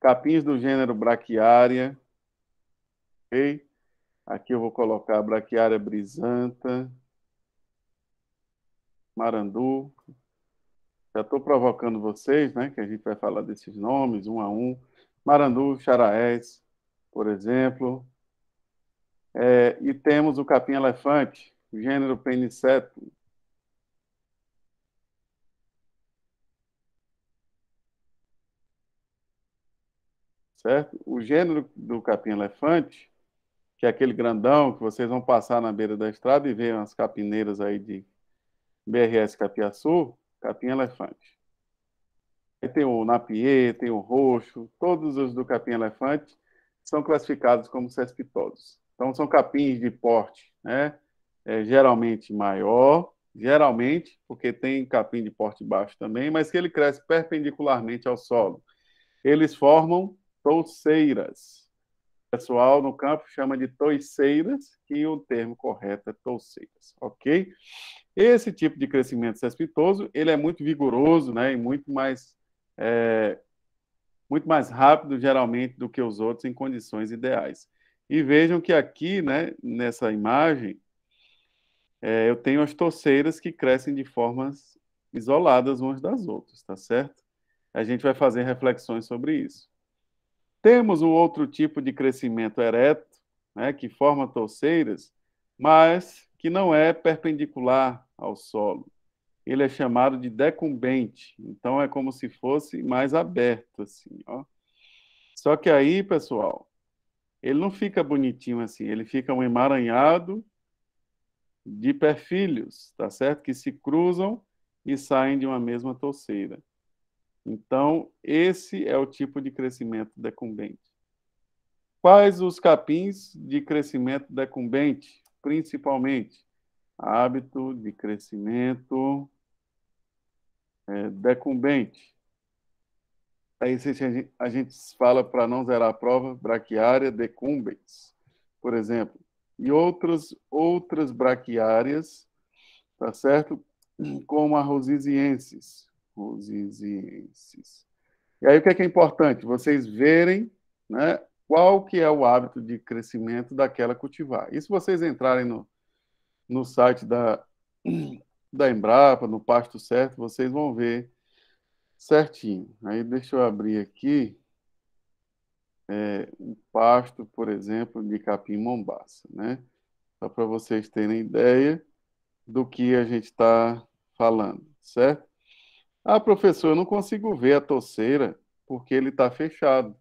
Capins do gênero braquiária, ok? Aqui eu vou colocar braquiária brisanta, marandu. Já estou provocando vocês, né? Que a gente vai falar desses nomes, um a um. Marandu, charaés, por exemplo. E temos o capim-elefante, gênero Pennicetum. Certo? O gênero do capim-elefante, que é aquele grandão que vocês vão passar na beira da estrada e ver umas capineiras aí de BRS Capiaçu, capim-elefante. Aí tem o napier, tem o roxo, todos os do capim-elefante são classificados como cespitosos. Então, são capins de porte, né? Geralmente maior, geralmente, porque tem capim de porte baixo também, mas que ele cresce perpendicularmente ao solo. Eles formam touceiras. O pessoal no campo chama de toiceiras, que o termo correto é touceiras, ok? Esse tipo de crescimento cespitoso, ele é muito vigoroso, né, e muito mais rápido, geralmente, do que os outros em condições ideais. E vejam que aqui, né, nessa imagem, eu tenho as touceiras que crescem de formas isoladas umas das outras, tá certo? A gente vai fazer reflexões sobre isso. Temos um outro tipo de crescimento ereto, né, que forma touceiras, mas que não é perpendicular ao solo. Ele é chamado de decumbente, então é como se fosse mais aberto, assim, ó. Só que aí, pessoal, ele não fica bonitinho assim, ele fica um emaranhado de perfilhos, tá certo? Que se cruzam e saem de uma mesma touceira. Então, esse é o tipo de crescimento decumbente. Quais os capins de crescimento decumbente, principalmente? Hábito de crescimento decumbente. Aí a gente fala, para não zerar a prova, braquiária decumbens, por exemplo. E outras braquiárias, tá certo? Como a rosiziensis. E aí o que é importante? Vocês verem, né, qual que é o hábito de crescimento daquela cultivar. E se vocês entrarem no site da Embrapa, no Pasto Certo, vocês vão ver certinho. Aí deixa eu abrir aqui um pasto, por exemplo, de capim mombaça, né? Só para vocês terem ideia do que a gente está falando, certo? Ah, professor, eu não consigo ver a touceira porque ele está fechado.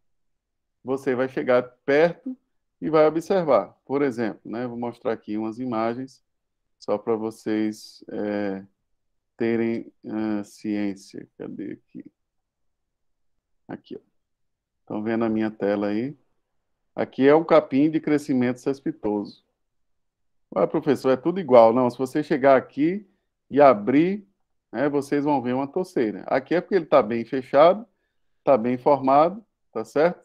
Você vai chegar perto e vai observar. Por exemplo, né? Vou mostrar aqui umas imagens só para vocês terem ciência. Cadê aqui? Aqui, ó. Estão vendo a minha tela aí? Aqui é um capim de crescimento cespitoso. Ah, professor, é tudo igual. Não, se você chegar aqui e abrir, né, vocês vão ver uma touceira. Aqui é porque ele está bem fechado, está bem formado, tá certo?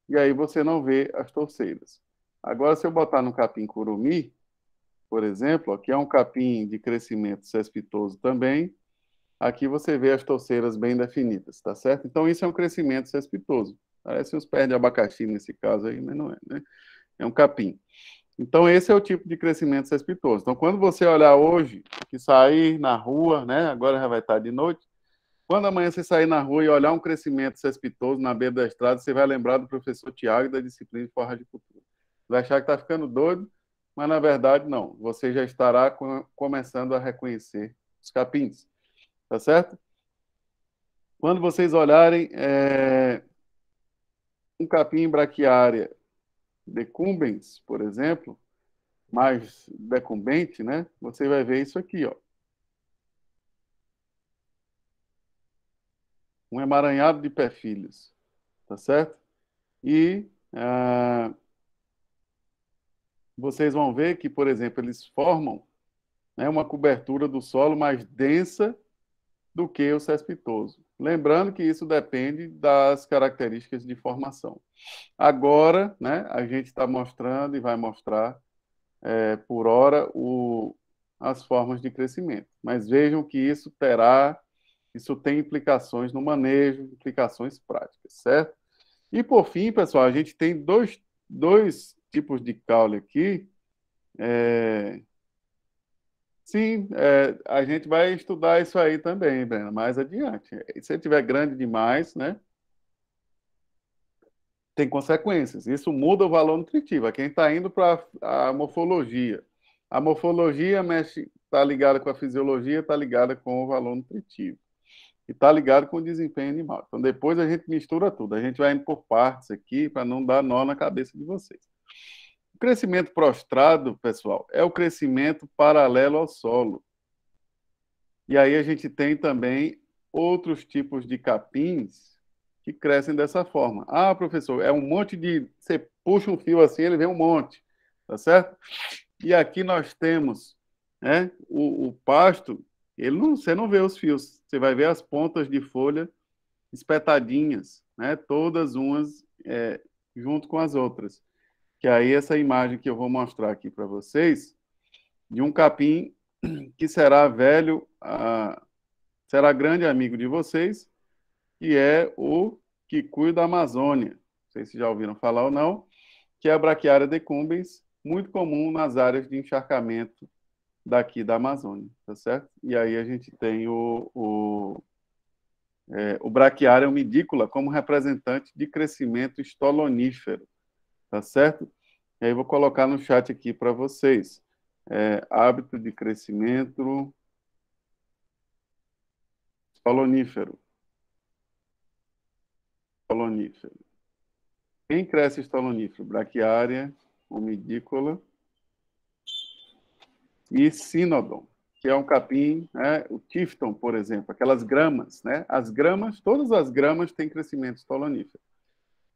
E aí você não vê as touceiras. Agora, se eu botar no capim curumi, por exemplo, aqui é um capim de crescimento cespitoso também. Aqui você vê as torceiras bem definidas, tá certo? Então, isso é um crescimento cespitoso. Parece os pés de abacaxi nesse caso aí, mas não é, né? É um capim. Então, esse é o tipo de crescimento cespitoso. Então, quando você olhar hoje, que sair na rua, né? Agora já vai estar de noite. Quando amanhã você sair na rua e olhar um crescimento cespitoso na beira da estrada, você vai lembrar do professor Tiago da disciplina de forragicultura. Vai achar que está ficando doido, mas na verdade não. Você já estará começando a reconhecer os capins, tá certo? Quando vocês olharem um capim braquiária decumbens, por exemplo, mais decumbente, né? Você vai ver isso aqui, ó. Um emaranhado de perfilhos, tá certo? E vocês vão ver que, por exemplo, eles formam, né, uma cobertura do solo mais densa do que o cespitoso. Lembrando que isso depende das características de formação. Agora, né, a gente está mostrando e vai mostrar, por hora, as formas de crescimento. Mas vejam que isso tem implicações no manejo, implicações práticas, certo? E, por fim, pessoal, a gente tem dois tipos de caule aqui. Sim, a gente vai estudar isso aí também, Breno, mais adiante. Se tiver grande demais, né, tem consequências. Isso muda o valor nutritivo. Quem está indo para a morfologia. A morfologia está ligada com a fisiologia, está ligada com o valor nutritivo. E está ligado com o desempenho animal. Então, depois a gente mistura tudo. A gente vai indo por partes aqui para não dar nó na cabeça de vocês. O crescimento prostrado, pessoal, é o crescimento paralelo ao solo. E aí a gente tem também outros tipos de capins que crescem dessa forma. Ah, professor, é um monte de... Você puxa um fio assim, ele vem um monte, tá certo? E aqui nós temos, né, o pasto, você não vê os fios, você vai ver as pontas de folha espetadinhas, né, todas umas junto com as outras. Que aí essa imagem que eu vou mostrar aqui para vocês, de um capim que será velho, será grande amigo de vocês, que é o quicuio da Amazônia. Não sei se já ouviram falar ou não, que é a Braquiária decumbens, muito comum nas áreas de encharcamento daqui da Amazônia, tá certo? E aí a gente tem o Braquiária umidícola como representante de crescimento estolonífero, tá certo? E aí vou colocar no chat aqui para vocês. Hábito de crescimento estolonífero. Estolonífero. Quem cresce estolonífero? Braquiária, umidícola e sínodon, que é um capim, né? O tifton, por exemplo, aquelas gramas, né? As gramas, todas as gramas têm crescimento estolonífero.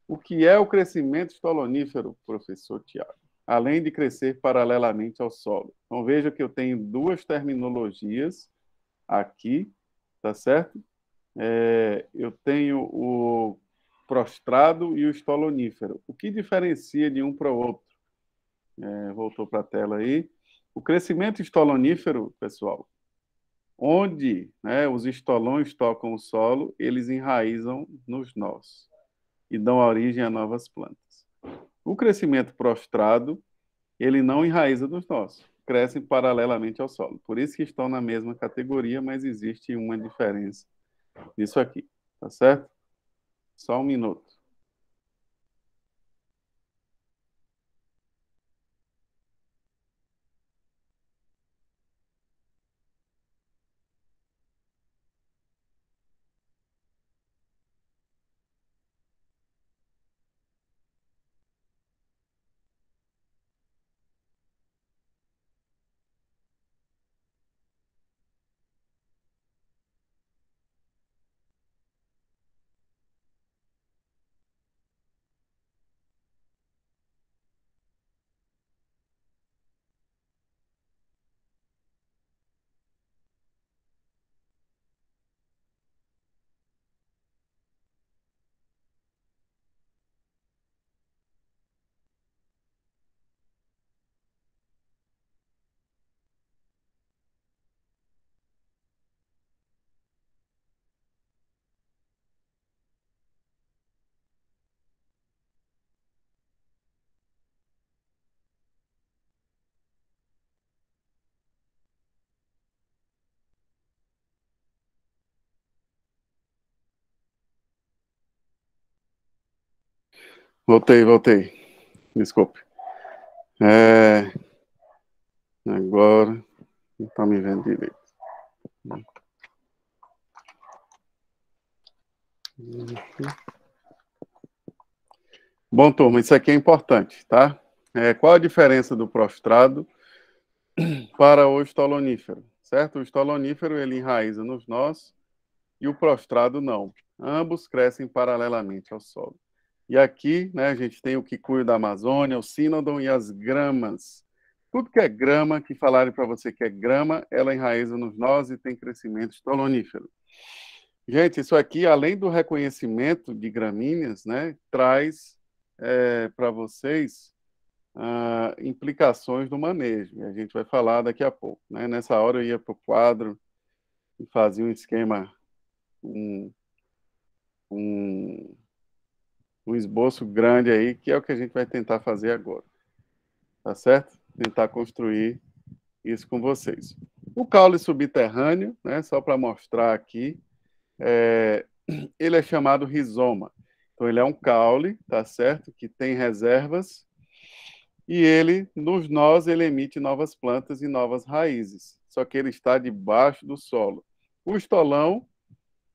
O que é o crescimento estolonífero, professor Tiago? Além de crescer paralelamente ao solo. Então, veja que eu tenho duas terminologias aqui, tá certo? Eu tenho o prostrado e o estolonífero. O que diferencia de um para o outro? Voltou para a tela aí. O crescimento estolonífero, pessoal, onde, né, os estolões tocam o solo, eles enraizam nos nós e dão origem a novas plantas. O crescimento prostrado, ele não enraiza nos nós, crescem paralelamente ao solo. Por isso que estão na mesma categoria, mas existe uma diferença nisso aqui, tá certo? Só um minuto. Voltei. Desculpe. Agora, não está me vendo direito. Bom, turma, isso aqui é importante, tá? Qual a diferença do prostrado para o estolonífero, certo? O estolonífero, ele enraiza nos nós e o prostrado não. Ambos crescem paralelamente ao solo. E aqui, né, a gente tem o quicuio da Amazônia, o sínodon e as gramas. Tudo que é grama, que falarem para você que é grama, ela enraiza nos nós e tem crescimento estolonífero. Gente, isso aqui, além do reconhecimento de gramíneas, né, traz para vocês implicações do manejo. E a gente vai falar daqui a pouco. Né? Nessa hora eu ia para o quadro e fazia um esquema, um esboço grande aí, que é o que a gente vai tentar fazer agora. Tá certo? Tentar construir isso com vocês. O caule subterrâneo, né, só para mostrar aqui, ele é chamado rizoma. Então, ele é um caule, tá certo? Que tem reservas e ele, nos nós, ele emite novas plantas e novas raízes. Só que ele está debaixo do solo. O estolão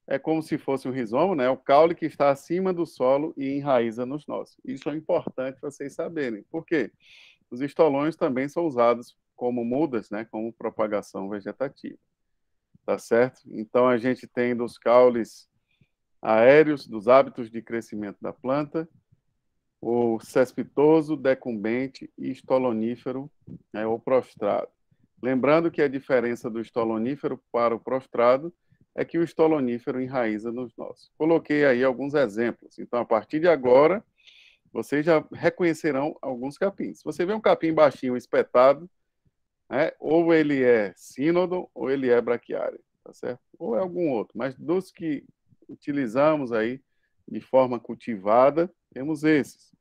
é como se fosse um rizoma, né? O caule que está acima do solo e enraiza nos nós. Isso é importante vocês saberem. Por quê? Os estolões também são usados como mudas, né? Como propagação vegetativa. Tá certo? Então, a gente tem dos caules aéreos, dos hábitos de crescimento da planta, o cespitoso, decumbente e estolonífero, ou prostrado. Lembrando que a diferença do estolonífero para o prostrado é que o estolonífero enraiza nos nós. Coloquei aí alguns exemplos. Então, a partir de agora, vocês já reconhecerão alguns capins. Se você vê um capim baixinho espetado, ou ele é sínodo ou ele é braquiário, tá certo? Ou é algum outro. Mas dos que utilizamos aí de forma cultivada, temos esses.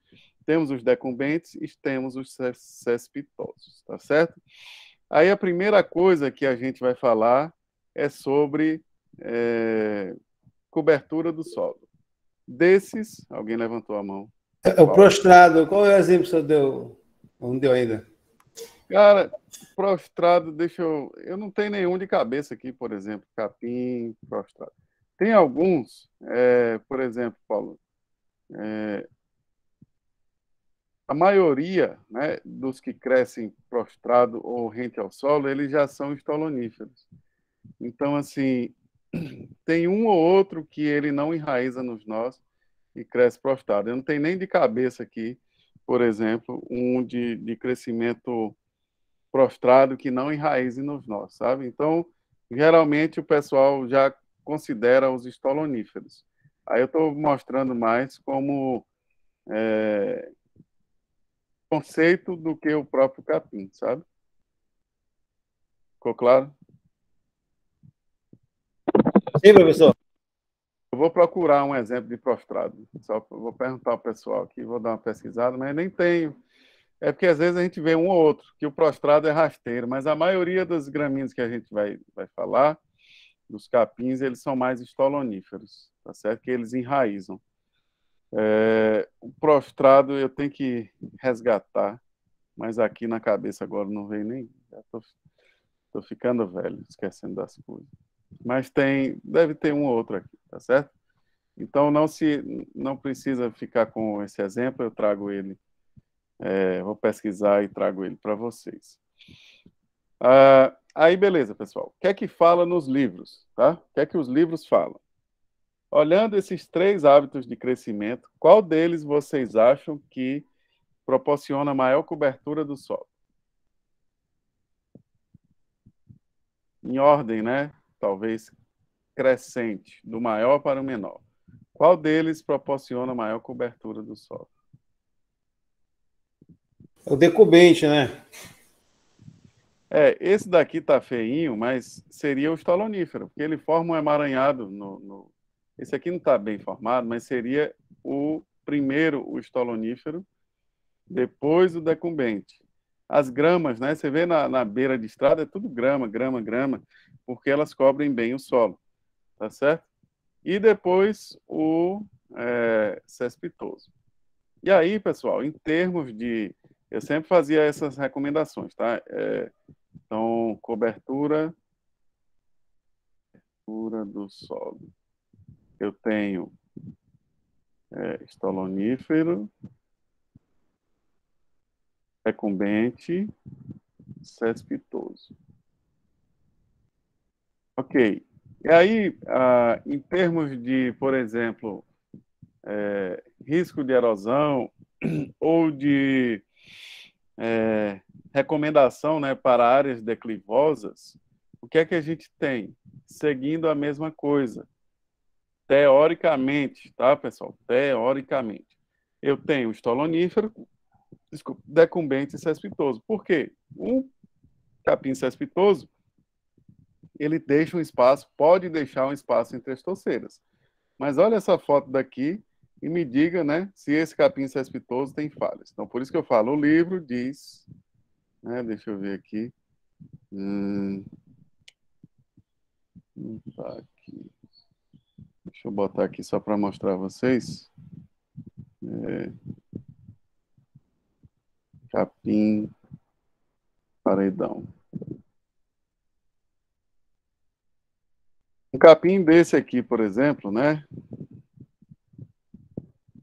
Temos os decumbentes e temos os cespitosos, tá certo? Aí a primeira coisa que a gente vai falar é sobre cobertura do solo. Desses, alguém levantou a mão. O prostrado, qual é o exemplo que você deu? Não deu ainda. Cara, prostrado, eu não tenho nenhum de cabeça aqui, por exemplo, capim, prostrado. Tem alguns, por exemplo, Paulo, a maioria, né, dos que crescem prostrado ou rente ao solo, eles já são estoloníferos. Então, assim, tem um ou outro que ele não enraiza nos nós e cresce prostrado. Eu não tenho nem de cabeça aqui, por exemplo, um de crescimento prostrado que não enraize nos nós, sabe? Então, geralmente o pessoal já considera os estoloníferos. Aí eu estou mostrando mais como conceito do que o próprio capim, sabe? Ficou claro? Sim, professor. Eu vou procurar um exemplo de prostrado. Só vou perguntar ao pessoal aqui, vou dar uma pesquisada, mas nem tenho. É porque às vezes a gente vê um ou outro, que o prostrado é rasteiro, mas a maioria dos gramíneos que a gente vai falar, dos capins, eles são mais estoloníferos, tá certo? Que eles enraizam. O prostrado eu tenho que resgatar, mas aqui na cabeça agora não veio nem... Já tô ficando velho, esquecendo das coisas. Mas deve ter um ou outro aqui, tá certo? Então não precisa ficar com esse exemplo, eu trago ele, vou pesquisar e trago ele para vocês. Aí, beleza, pessoal. O que é que fala nos livros, tá? O que é que os livros falam? Olhando esses 3 hábitos de crescimento, qual deles vocês acham que proporciona maior cobertura do solo? Em ordem, né? Talvez crescente, do maior para o menor. Qual deles proporciona maior cobertura do solo? O decumbente, né? Esse daqui tá feinho, mas seria o estolonífero, porque ele forma um emaranhado Esse aqui não está bem formado, mas seria primeiro o estolonífero, depois o decumbente. As gramas, né? Você vê na beira de estrada, é tudo grama, porque elas cobrem bem o solo, tá certo? E depois o cespitoso. E aí, pessoal, em termos de... Eu sempre fazia essas recomendações, tá? Então, cobertura do solo. Eu tenho estolonífero, recumbente, cespitoso. Ok. E aí, em termos de, por exemplo, risco de erosão ou de recomendação, né, para áreas declivosas, o que é que a gente tem? Seguindo a mesma coisa. Teoricamente, tá, pessoal? Teoricamente. Eu tenho estolonífero, decumbente e cespitoso. Por quê? Um capim cespitoso, ele deixa um espaço, pode deixar um espaço entre as torceiras. Mas olha essa foto daqui e me diga, né, se esse capim cespitoso tem falhas. Então, por isso que eu falo, o livro diz, né, deixa eu ver aqui. Tá aqui. Deixa eu botar aqui só para mostrar a vocês. Capim paredão. Um capim desse aqui, por exemplo, né,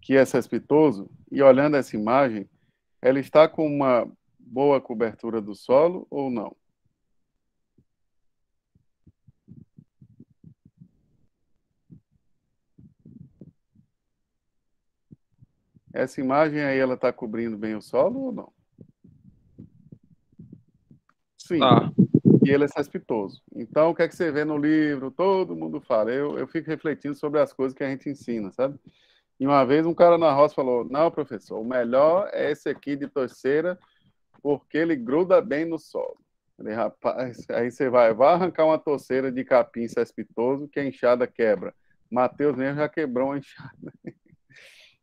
que é cespitoso, e olhando essa imagem, ela está com uma boa cobertura do solo ou não? Essa imagem aí, ela está cobrindo bem o solo ou não? Sim. E ele é cespitoso. Então, o que é que você vê no livro? Todo mundo fala. Eu fico refletindo sobre as coisas que a gente ensina, sabe? E uma vez um cara na roça falou, não, professor, o melhor é esse aqui de torceira, porque ele gruda bem no solo. Eu falei, rapaz, aí você vai arrancar uma torceira de capim cespitoso que a enxada quebra. Matheus mesmo já quebrou uma enxada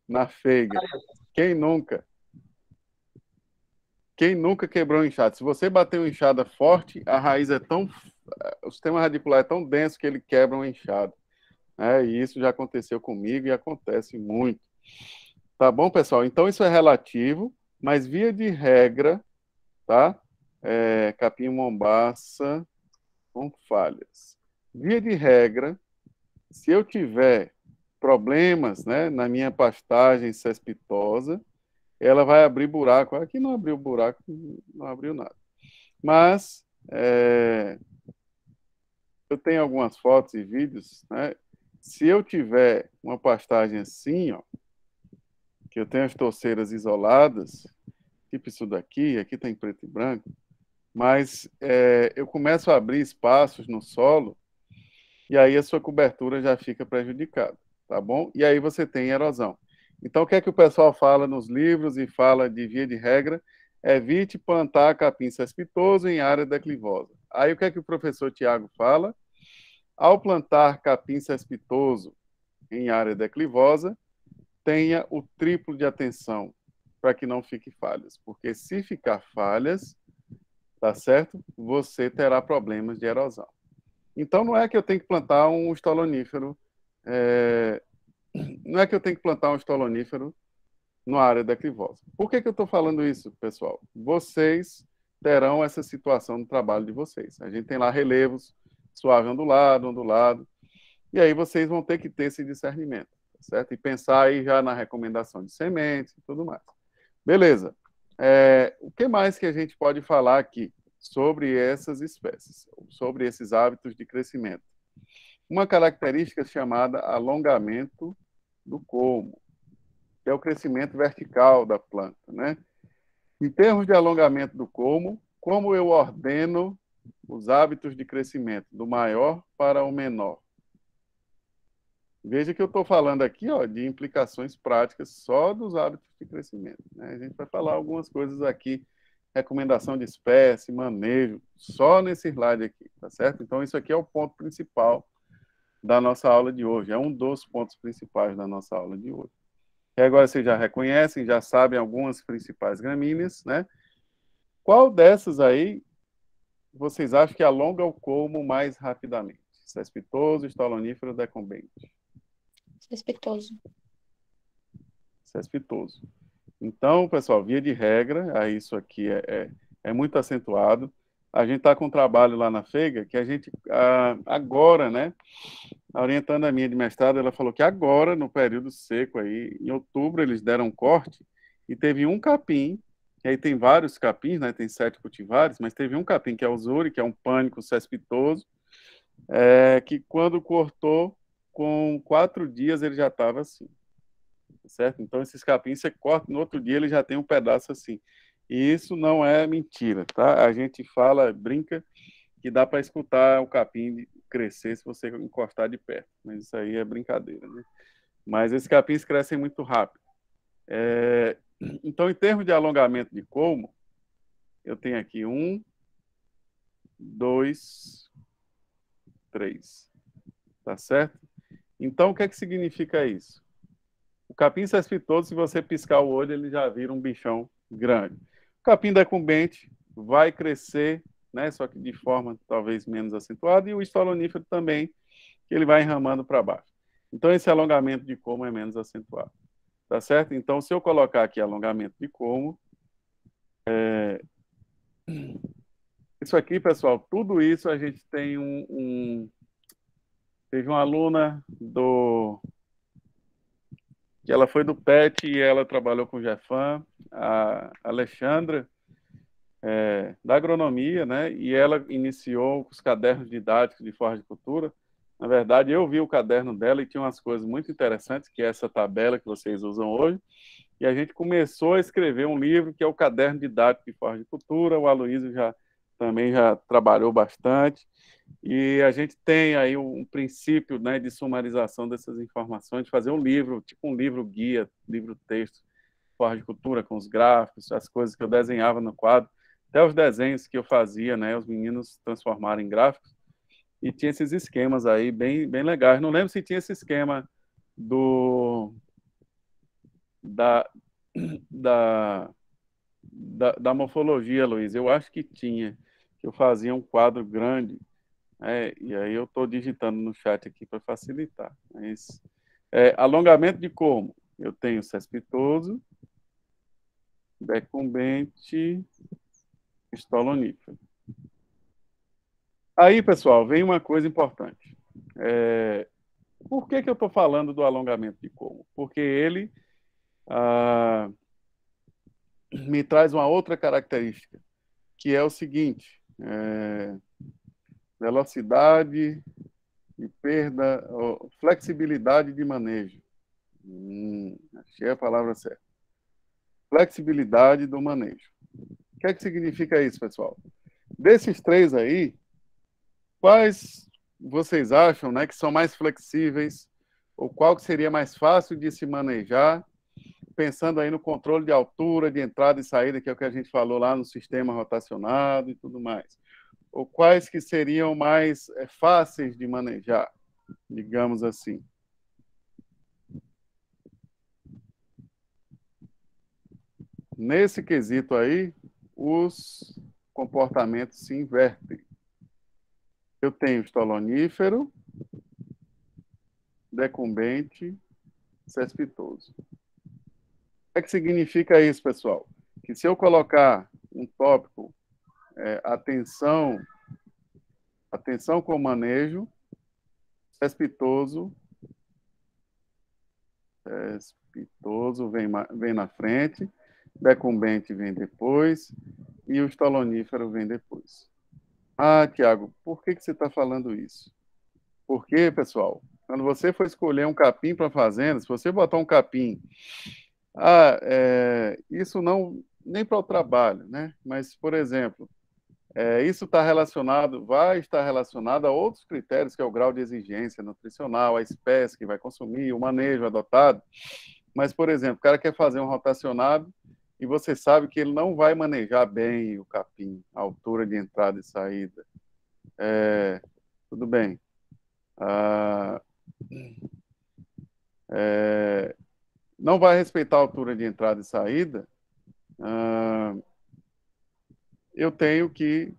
na feiga. Quem nunca? Quem nunca quebrou um enxada? Se você bater uma enxada forte, a raiz é tão... O sistema radicular é tão denso que ele quebra uma enxada. E isso já aconteceu comigo e acontece muito. Tá bom, pessoal? Então, isso é relativo, mas via de regra, tá? Capim mombaça com falhas. Via de regra, se eu tiver problemas, né, na minha pastagem cespitosa, ela vai abrir buraco. Aqui não abriu buraco, não abriu nada. Mas eu tenho algumas fotos e vídeos, né? Se eu tiver uma pastagem assim, ó, que eu tenho as torceiras isoladas, tipo isso daqui, aqui está em preto e branco, mas eu começo a abrir espaços no solo e aí a sua cobertura já fica prejudicada, tá bom? E aí você tem erosão. Então, o que é que o pessoal fala nos livros e fala de via de regra? Evite plantar capim cespitoso em área declivosa. Aí, o que é que o professor Tiago fala? Ao plantar capim cespitoso em área declivosa, tenha o triplo de atenção para que não fique falhas. Porque se ficar falhas, tá certo? Você terá problemas de erosão. Então, não é que eu tenho que plantar um estolonífero não é que eu tenho que plantar um estolonífero na área declivosa. Por que eu estou falando isso, pessoal? Vocês terão essa situação no trabalho de vocês. A gente tem lá relevos, suave ondulado, e aí vocês vão ter que ter esse discernimento, tá certo? E pensar aí já na recomendação de sementes e tudo mais. Beleza. O que mais que a gente pode falar aqui sobre essas espécies, sobre esses hábitos de crescimento? Uma característica chamada alongamento do colmo, que é o crescimento vertical da planta, né? Em termos de alongamento do colmo, como eu ordeno os hábitos de crescimento, do maior para o menor? Veja que eu estou falando aqui, ó, de implicações práticas só dos hábitos de crescimento, né? A gente vai falar algumas coisas aqui, recomendação de espécie, manejo, só nesse slide aqui, tá certo? Então, isso aqui é o ponto principal da nossa aula de hoje. É um dos pontos principais da nossa aula de hoje. E agora vocês já reconhecem, já sabem algumas principais gramíneas, né? Qual dessas aí vocês acham que alonga o colmo mais rapidamente? Cespitoso, estolonífero, decumbente? Cespitoso. Cespitoso. Então, pessoal, via de regra, aí isso aqui é muito acentuado. A gente está com um trabalho lá na FEIGA que a gente, agora, né, a orientanda minha de mestrado, ela falou que agora, no período seco, aí, em outubro, eles deram um corte e teve um capim, e aí tem vários capins, né, tem 7 cultivares, mas teve um capim que é o Zuri, que é um pânico cespitoso, que quando cortou, com 4 dias ele já estava assim, certo? Então, esses capins, você corta, no outro dia ele já tem um pedaço assim. E isso não é mentira, tá? A gente fala, brinca, que dá para escutar o capim crescer se você encostar de perto. Mas isso aí é brincadeira, né? Mas esses capins crescem muito rápido. Então, em termos de alongamento de colmo, eu tenho aqui 1, 2, 3. Tá certo? Então, o que é que significa isso? O capim cespitoso, se você piscar o olho, ele já vira um bichão grande. O capim decumbente vai crescer, né, só que de forma talvez menos acentuada, e o estolonífero também, que ele vai enramando para baixo. Então, esse alongamento de colmo é menos acentuado. Tá certo? Então, se eu colocar aqui alongamento de colmo, isso aqui, pessoal, tudo isso a gente tem teve uma aluna que ela foi do PET e ela trabalhou com o Gefam, a Alexandra, da agronomia, né? E ela iniciou os cadernos didáticos de floricultura. Na verdade, eu vi o caderno dela e tinha umas coisas muito interessantes, que é essa tabela que vocês usam hoje. E a gente começou a escrever um livro que é o Caderno Didático de Floricultura. O Aloysio também já trabalhou bastante. E a gente tem aí um princípio, né, de sumarização dessas informações, de fazer um livro, tipo um livro guia, livro-texto, floricultura, com os gráficos, as coisas que eu desenhava no quadro, até os desenhos que eu fazia, né, os meninos transformaram em gráficos. E tinha esses esquemas aí bem, bem legais. Não lembro se tinha esse esquema da morfologia, Luiz. Eu acho que tinha, que eu fazia um quadro grande, e aí eu estou digitando no chat aqui para facilitar. Mas, alongamento de colmo. Eu tenho cespitoso, decumbente, estolonífero. Aí, pessoal, vem uma coisa importante. Por que eu estou falando do alongamento de colmo? Porque ele me traz uma outra característica, que é o seguinte: velocidade de perda, flexibilidade de manejo. Achei a palavra certa. Flexibilidade do manejo. O que é que significa isso, pessoal? Desses 3 aí, quais vocês acham, né, que são mais flexíveis, ou qual que seria mais fácil de se manejar, pensando aí no controle de altura, de entrada e saída, que é o que a gente falou lá no sistema rotacionado e tudo mais? Ou quais que seriam mais fáceis de manejar, digamos assim? Nesse quesito aí, os comportamentos se invertem. Eu tenho estolonífero, decumbente, cespitoso. O que significa isso, pessoal? Que se eu colocar um tópico, atenção com o manejo, cespitoso vem na frente, decumbente vem depois e o estolonífero vem depois. Tiago, por que você está falando isso? Porque, pessoal, quando você for escolher um capim para a fazenda, se você botar um capim, isso não, nem para o trabalho, né? Mas, por exemplo, isso vai estar relacionado a outros critérios, que é o grau de exigência nutricional, a espécie que vai consumir, o manejo adotado. Mas, por exemplo, o cara quer fazer um rotacionado e você sabe que ele não vai manejar bem o capim, a altura de entrada e saída. Tudo bem. Não vai respeitar a altura de entrada e saída, eu tenho que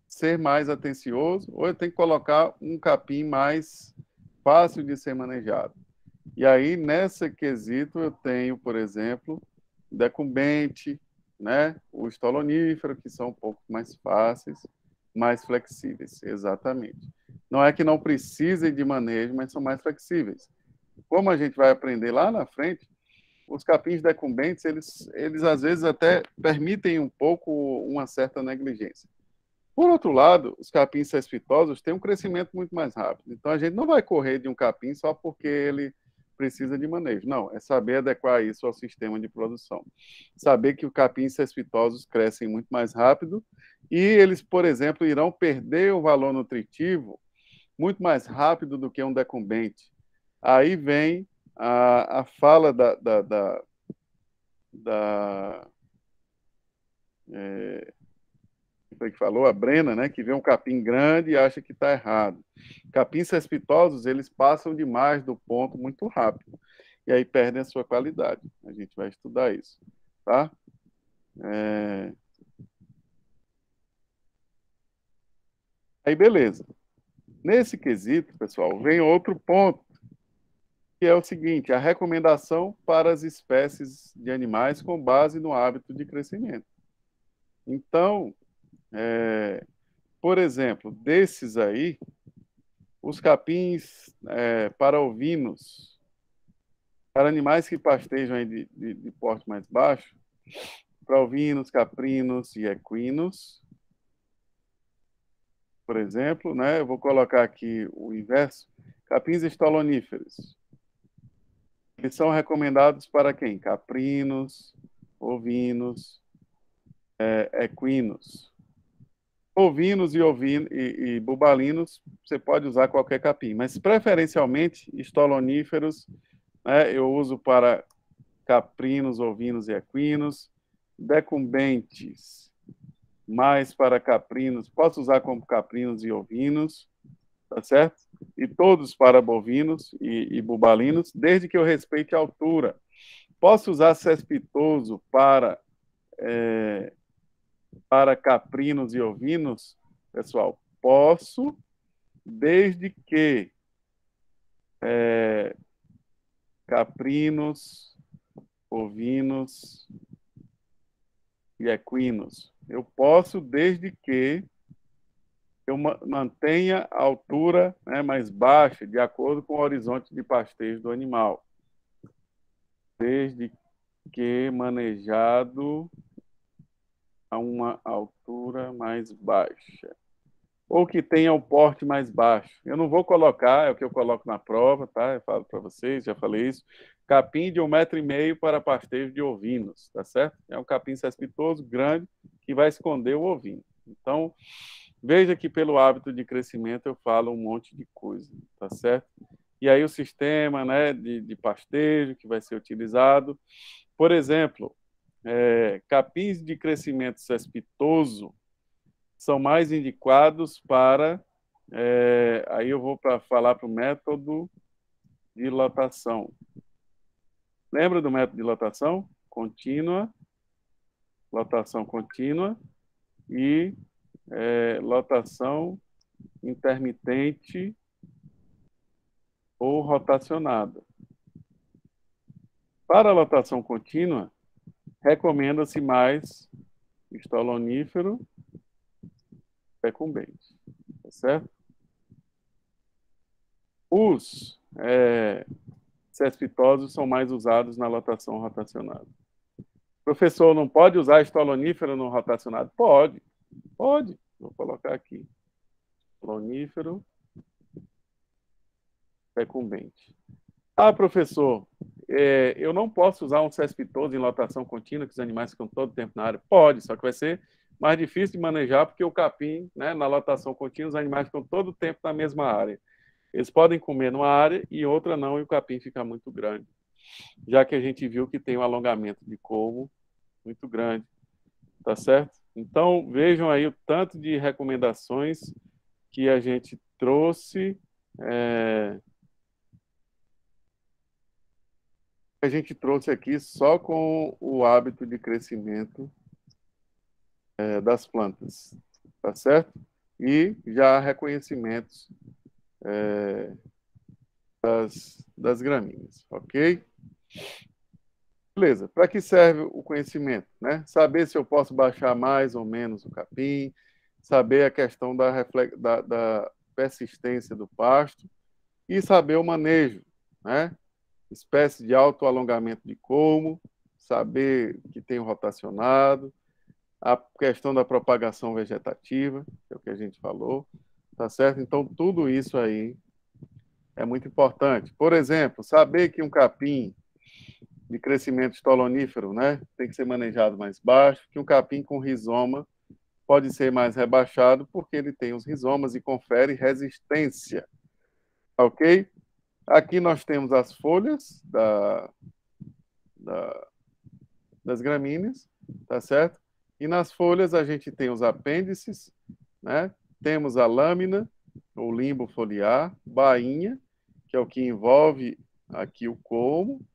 ser mais atencioso, ou eu tenho que colocar um capim mais fácil de ser manejado. E aí, nesse quesito, eu tenho, por exemplo, decumbente, né? O estolonífero, que são um pouco mais fáceis, mais flexíveis, exatamente. Não é que não precisem de manejo, mas são mais flexíveis. Como a gente vai aprender lá na frente, os capins decumbentes, eles às vezes até permitem um pouco uma certa negligência. Por outro lado, os capins cespitosos têm um crescimento muito mais rápido. Então, a gente não vai correr de um capim só porque ele precisa de manejo. Não, é saber adequar isso ao sistema de produção. Saber que os capins cespitosos crescem muito mais rápido e eles, por exemplo, irão perder o valor nutritivo muito mais rápido do que um decumbente. Aí vem a fala foi que falou, a Brena, né, que vê um capim grande e acha que está errado. Capins cespitosos, eles passam demais do ponto muito rápido, e aí perdem a sua qualidade. A gente vai estudar isso, tá? Aí, beleza. Nesse quesito, pessoal, vem outro ponto, que é o seguinte, a recomendação para as espécies de animais com base no hábito de crescimento. Então, por exemplo, desses aí, os capins para ovinos, para animais que pastejam de porte mais baixo, para ovinos, caprinos e equinos, por exemplo, né? Eu vou colocar aqui o inverso, capins estoloníferos. Eles são recomendados para quem? Caprinos, ovinos, equinos. Ovinos e bubalinos, você pode usar qualquer capim, mas preferencialmente estoloníferos, né, eu uso para caprinos, ovinos e equinos, decumbentes, mais para caprinos, posso usar como caprinos e ovinos, tá certo? E todos para bovinos e bubalinos, desde que eu respeite a altura. Posso usar cespitoso para caprinos e ovinos? Pessoal, posso, desde que caprinos, ovinos e equinos. Eu posso, desde que eu mantenha a altura, né, mais baixa, de acordo com o horizonte de pastejo do animal. Desde que manejado a uma altura mais baixa. Ou que tenha o porte mais baixo. Eu não vou colocar, é o que eu coloco na prova, tá? Eu falo para vocês, já falei isso. Capim de 1,5 m para pastejo de ovinos, tá certo? É um capim cespitoso, grande, que vai esconder o ovino. Então, veja que pelo hábito de crescimento eu falo um monte de coisa, tá certo? E aí o sistema, né, de pastejo que vai ser utilizado. Por exemplo, capins de crescimento cespitoso são mais indicados para... aí eu vou falar para o método de lotação. Lembra do método de lotação? Contínua, lotação contínua e lotação intermitente ou rotacionada. Para a lotação contínua, recomenda-se mais estolonífero decumbente, tá certo? Os cespitosos são mais usados na lotação rotacionada. Professor, não pode usar estolonífero no rotacionado? Pode. Vou colocar aqui. Estolonífero decumbente. Ah, professor, eu não posso usar um cespitoso em lotação contínua, que os animais ficam todo o tempo na área? Pode, só que vai ser mais difícil de manejar, porque o capim, né, na lotação contínua, os animais ficam todo o tempo na mesma área. Eles podem comer numa área e outra não, e o capim fica muito grande. Já que a gente viu que tem um alongamento de colmo muito grande. Tá certo? Então, vejam aí o tanto de recomendações que a gente trouxe. A gente trouxe aqui só com o hábito de crescimento das plantas. Tá certo? E já reconhecimentos das gramíneas, ok? Beleza, para que serve o conhecimento, né? Saber se eu posso baixar mais ou menos o capim, saber a questão da persistência do pasto e saber o manejo, né? Espécie de autoalongamento de colmo, saber que tem o rotacionado, a questão da propagação vegetativa, que é o que a gente falou, tá certo? Então, tudo isso aí é muito importante. Por exemplo, saber que um capim de crescimento estolonífero, né, tem que ser manejado mais baixo, que um capim com rizoma pode ser mais rebaixado porque ele tem os rizomas e confere resistência, ok? Aqui nós temos as folhas das gramíneas, tá certo? E nas folhas a gente tem os apêndices, né? Temos a lâmina, ou limbo foliar, bainha, que é o que envolve aqui o colmo,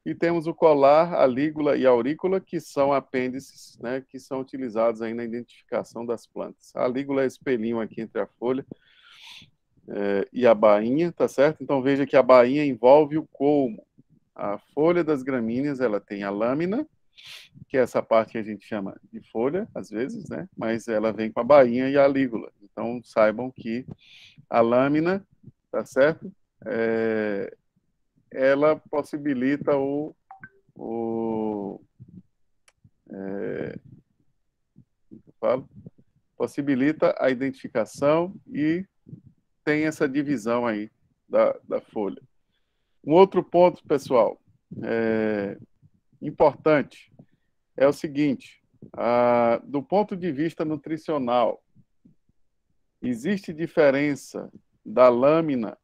e temos o colar, a lígula e a aurícula, que são apêndices, né, que são utilizados aí na identificação das plantas. A lígula é espelhinho aqui entre a folha e a bainha, tá certo? Então veja que a bainha envolve o colmo. A folha das gramíneas, ela tem a lâmina, que é essa parte que a gente chama de folha, às vezes, né? Mas ela vem com a bainha e a lígula. Então saibam que a lâmina, tá certo? Ela possibilita possibilita a identificação e tem essa divisão aí da folha. Um outro ponto, pessoal, importante, é o seguinte, do ponto de vista nutricional, existe diferença da lâmina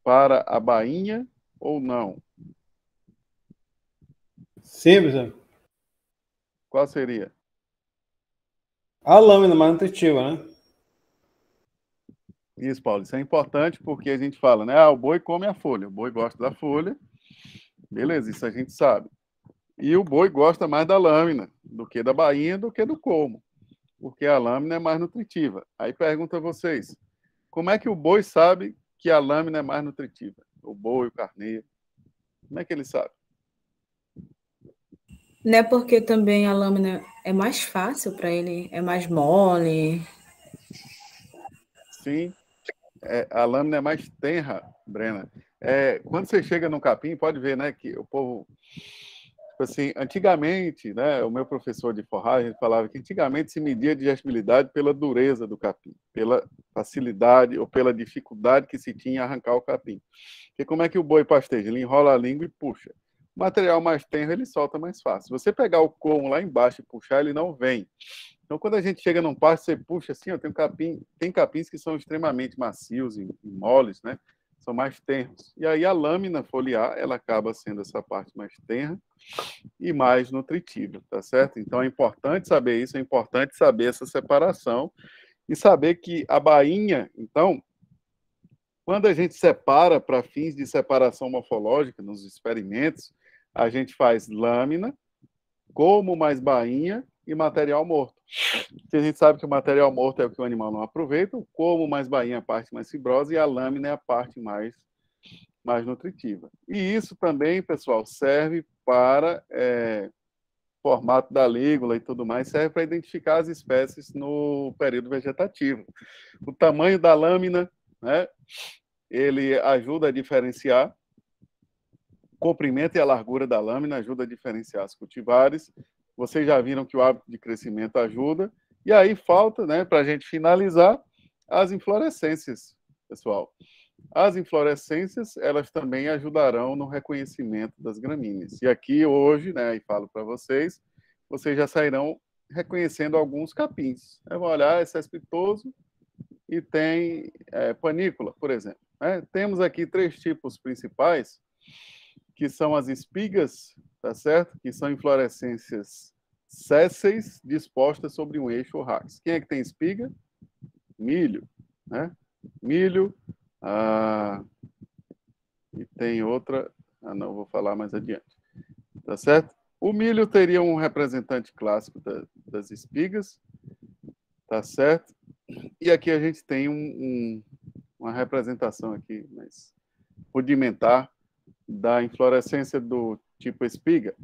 para a bainha ou não? Sim, professor. Qual seria? A lâmina mais nutritiva, né? Isso, Paulo, isso é importante porque a gente fala, né? O boi come a folha, o boi gosta da folha, beleza, isso a gente sabe. E o boi gosta mais da lâmina do que da bainha, do que do colmo, porque a lâmina é mais nutritiva. Aí pergunto a vocês, como é que o boi sabe que a lâmina é mais nutritiva? O boi, o carneiro, como é que ele sabe? Não é porque também a lâmina é mais fácil para ele, é mais mole. Sim, a lâmina é mais tenra, Brena. Quando você chega no capim, pode ver, né, que o povo, tipo assim, antigamente, né, o meu professor de forragem falava que antigamente se media a digestibilidade pela dureza do capim, pela facilidade ou pela dificuldade que se tinha em arrancar o capim. Porque como é que o boi pasteja? Ele enrola a língua e puxa. O material mais tenro ele solta mais fácil. Se você pegar o colmo lá embaixo e puxar, ele não vem. Então, quando a gente chega num pasto, você puxa assim, ó, tem capins que são extremamente macios e moles, né? São mais tenros. E aí a lâmina foliar, ela acaba sendo essa parte mais tenra e mais nutritiva, tá certo? Então é importante saber isso, é importante saber essa separação e saber que a bainha, então, quando a gente separa para fins de separação morfológica nos experimentos, a gente faz lâmina, colmo mais bainha e material morto. A gente sabe que o material morto é o que o animal não aproveita, o colmo mais bainha é a parte mais fibrosa e a lâmina é a parte mais nutritiva. E isso também, pessoal, serve para formato da lígula e tudo mais, serve para identificar as espécies no período vegetativo. O tamanho da lâmina, né, ele ajuda a diferenciar, o comprimento e a largura da lâmina ajuda a diferenciar as cultivares. Vocês já viram que o hábito de crescimento ajuda. E aí falta, né, para a gente finalizar, as inflorescências, pessoal. As inflorescências, elas também ajudarão no reconhecimento das gramíneas. E aqui hoje, né, e falo para vocês já sairão reconhecendo alguns capins. Vão olhar, é cespitoso e tem panícula, por exemplo. Temos aqui 3 tipos principais, que são as espigas, tá certo? Que são inflorescências sésseis dispostas sobre um eixo ou raiz. Quem é que tem espiga? Milho, né? Milho, e tem outra, não vou falar mais adiante, tá certo? O milho teria um representante clássico das espigas, tá certo? E aqui a gente tem uma representação aqui mais rudimentar da inflorescência do tipo espiga.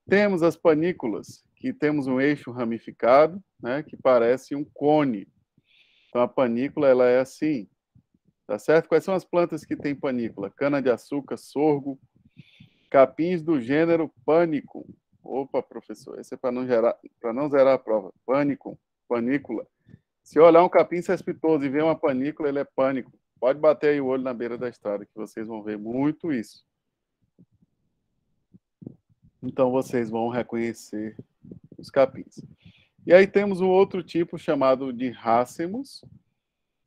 Temos as panículas, que temos um eixo ramificado, né, que parece um cone. Então, a panícula, ela é assim, tá certo? Quais são as plantas que têm panícula? Cana-de-açúcar, sorgo, capins do gênero Panicum. Opa, professor, esse é para não zerar a prova. Panicum, panícula. Se olhar um capim cespitoso e ver uma panícula, ele é pânico. Pode bater aí o olho na beira da estrada, que vocês vão ver muito isso. Então, vocês vão reconhecer os capins. E aí temos um outro tipo chamado de rácimos,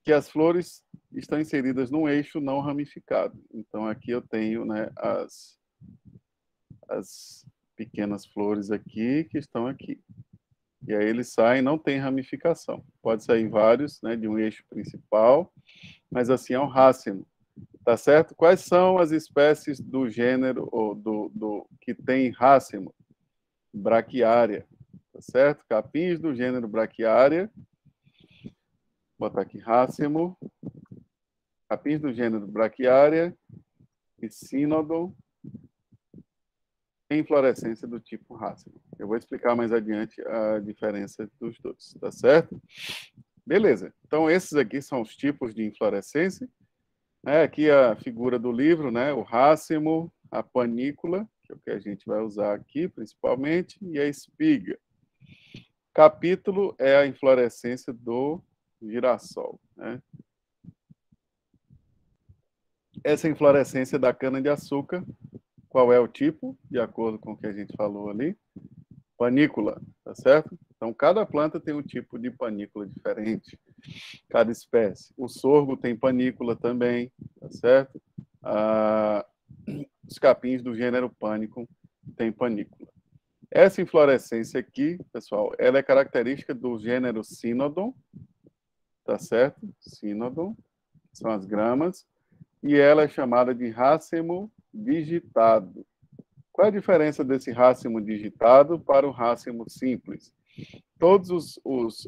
que as flores estão inseridas num eixo não ramificado. Então, aqui eu tenho, né, as pequenas flores aqui que estão aqui. E aí eles saem, não tem ramificação. Pode sair vários, né, de um eixo principal, mas assim é um rácimo. Tá certo? Quais são as espécies do gênero ou que tem rácimo? Braquiária. Tá certo? Capins do gênero Braquiária. Vou botar aqui rácimo. Capins do gênero Braquiária e Sínodon em inflorescência do tipo rácimo. Eu vou explicar mais adiante a diferença dos dois, tá certo? Beleza. Então, esses aqui são os tipos de inflorescência. Aqui a figura do livro, né? O rácimo, a panícula, que é o que a gente vai usar aqui principalmente, e a espiga. Capítulo é a inflorescência do girassol, né? Essa inflorescência da cana-de-açúcar, qual é o tipo? De acordo com o que a gente falou ali. Panícula, tá certo? Então, cada planta tem um tipo de panícula diferente, cada espécie. O sorgo tem panícula também, tá certo? Os capins do gênero Panicum têm panícula. Essa inflorescência aqui, pessoal, ela é característica do gênero Cynodon, tá certo? Cynodon, são as gramas, e ela é chamada de rácimo digitado. Qual é a diferença desse rácimo digitado para o rácimo simples? Todas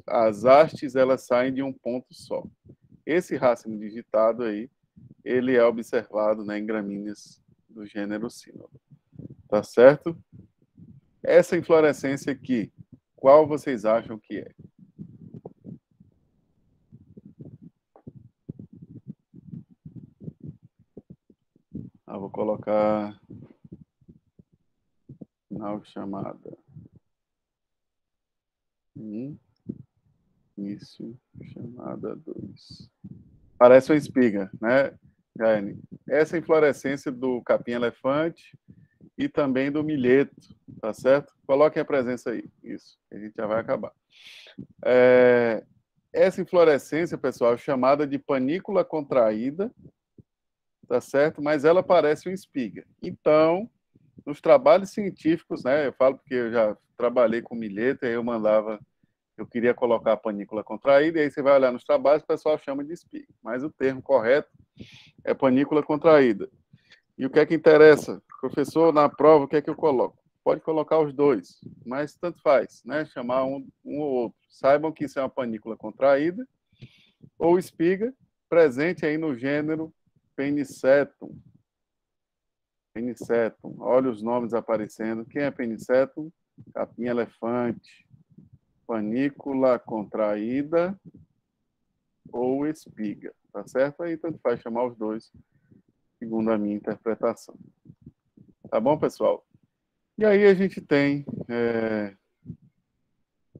as hastes, elas saem de um ponto só. Esse rácimo digitado aí, ele é observado, né, em gramíneas do gênero Cynodon. Tá certo? Essa inflorescência aqui, qual vocês acham que é? Vou colocar final chamada. Isso, chamada 2. Parece uma espiga, né, Jaine? Essa inflorescência do capim-elefante e também do milheto, tá certo? Coloquem a presença aí. Isso, a gente já vai acabar. Essa inflorescência, pessoal, é chamada de panícula contraída, tá certo? Mas ela parece uma espiga. Então, nos trabalhos científicos, né, eu falo porque eu já trabalhei com milheto, aí eu queria colocar a panícula contraída, e aí você vai olhar nos trabalhos, o pessoal chama de espiga. Mas o termo correto é panícula contraída. E o que é que interessa? Professor, na prova, o que é que eu coloco? Pode colocar os dois, mas tanto faz, né? Chamar um ou outro. Saibam que isso é uma panícula contraída ou espiga, presente aí no gênero Penicetum. Penicetum. Olha os nomes aparecendo. Quem é Penicetum? Capim-elefante. Panícula contraída ou espiga. Tá certo? Aí tanto faz chamar os dois, segundo a minha interpretação. Tá bom, pessoal? E aí a gente tem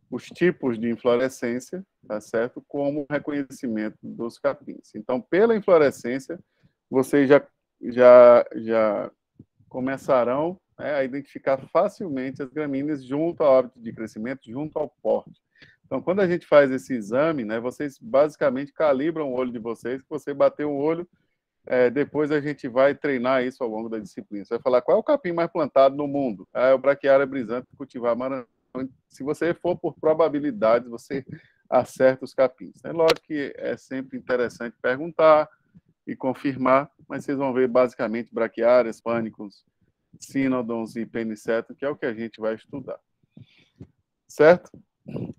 os tipos de inflorescência, tá certo? Como reconhecimento dos capins. Então, pela inflorescência, vocês já começarão, né, a identificar facilmente as gramíneas junto ao hábito de crescimento, junto ao porte. Então, quando a gente faz esse exame, né, vocês basicamente calibram o olho de vocês, que você bater o olho, depois a gente vai treinar isso ao longo da disciplina. Você vai falar, qual é o capim mais plantado no mundo? É o Braquiária brisante cultivar Maranhão. Se você for por probabilidades, você acerta os capins. É lógico que é sempre interessante perguntar e confirmar, mas vocês vão ver basicamente braquiárias, pânicos, cynodons e penicetum, que é o que a gente vai estudar. Certo?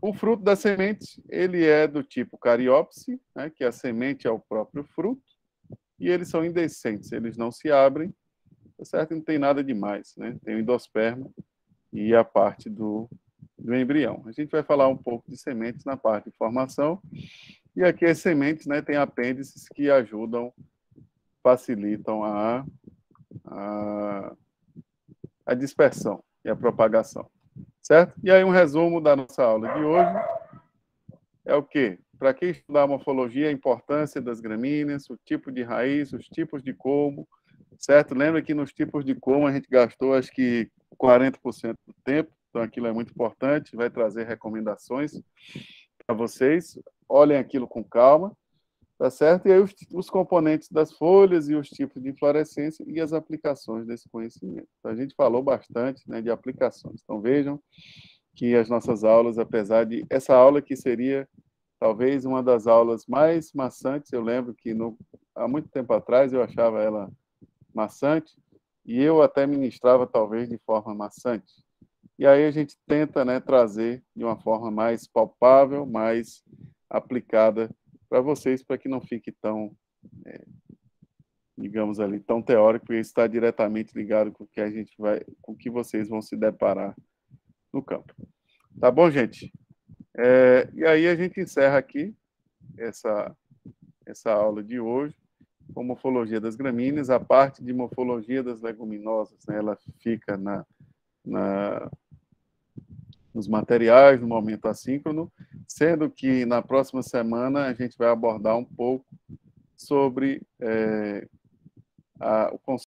O fruto das sementes, ele é do tipo cariópse, né, que a semente é o próprio fruto, e eles são indescentes, eles não se abrem, tá certo? Não tem nada demais, né? Tem o endosperma e a parte do embrião. A gente vai falar um pouco de sementes na parte de formação, e aqui as sementes, né, tem apêndices que ajudam, facilitam a dispersão e a propagação, certo? E aí um resumo da nossa aula de hoje é o quê? Para quem estudar morfologia, a importância das gramíneas, o tipo de raiz, os tipos de colmo, certo? Lembra que nos tipos de colmo a gente gastou, acho que 40% do tempo, então aquilo é muito importante, vai trazer recomendações para vocês, olhem aquilo com calma, tá certo? E aí os componentes das folhas e os tipos de inflorescência e as aplicações desse conhecimento. Então, a gente falou bastante, né, de aplicações. Então, vejam que as nossas aulas, apesar de... Essa aula aqui seria, talvez, uma das aulas mais maçantes. Eu lembro que, há muito tempo atrás, eu achava ela maçante, e eu até ministrava, talvez, de forma maçante. E aí a gente tenta, né, trazer de uma forma mais palpável, mais aplicada para vocês, para que não fique tão, digamos ali, tão teórico, porque está diretamente ligado com o que a gente vai, com o que vocês vão se deparar no campo. Tá bom, gente? E aí a gente encerra aqui essa aula de hoje com morfologia das gramíneas. A parte de morfologia das leguminosas, né, ela fica nos materiais, no momento assíncrono, sendo que na próxima semana a gente vai abordar um pouco sobre o conceito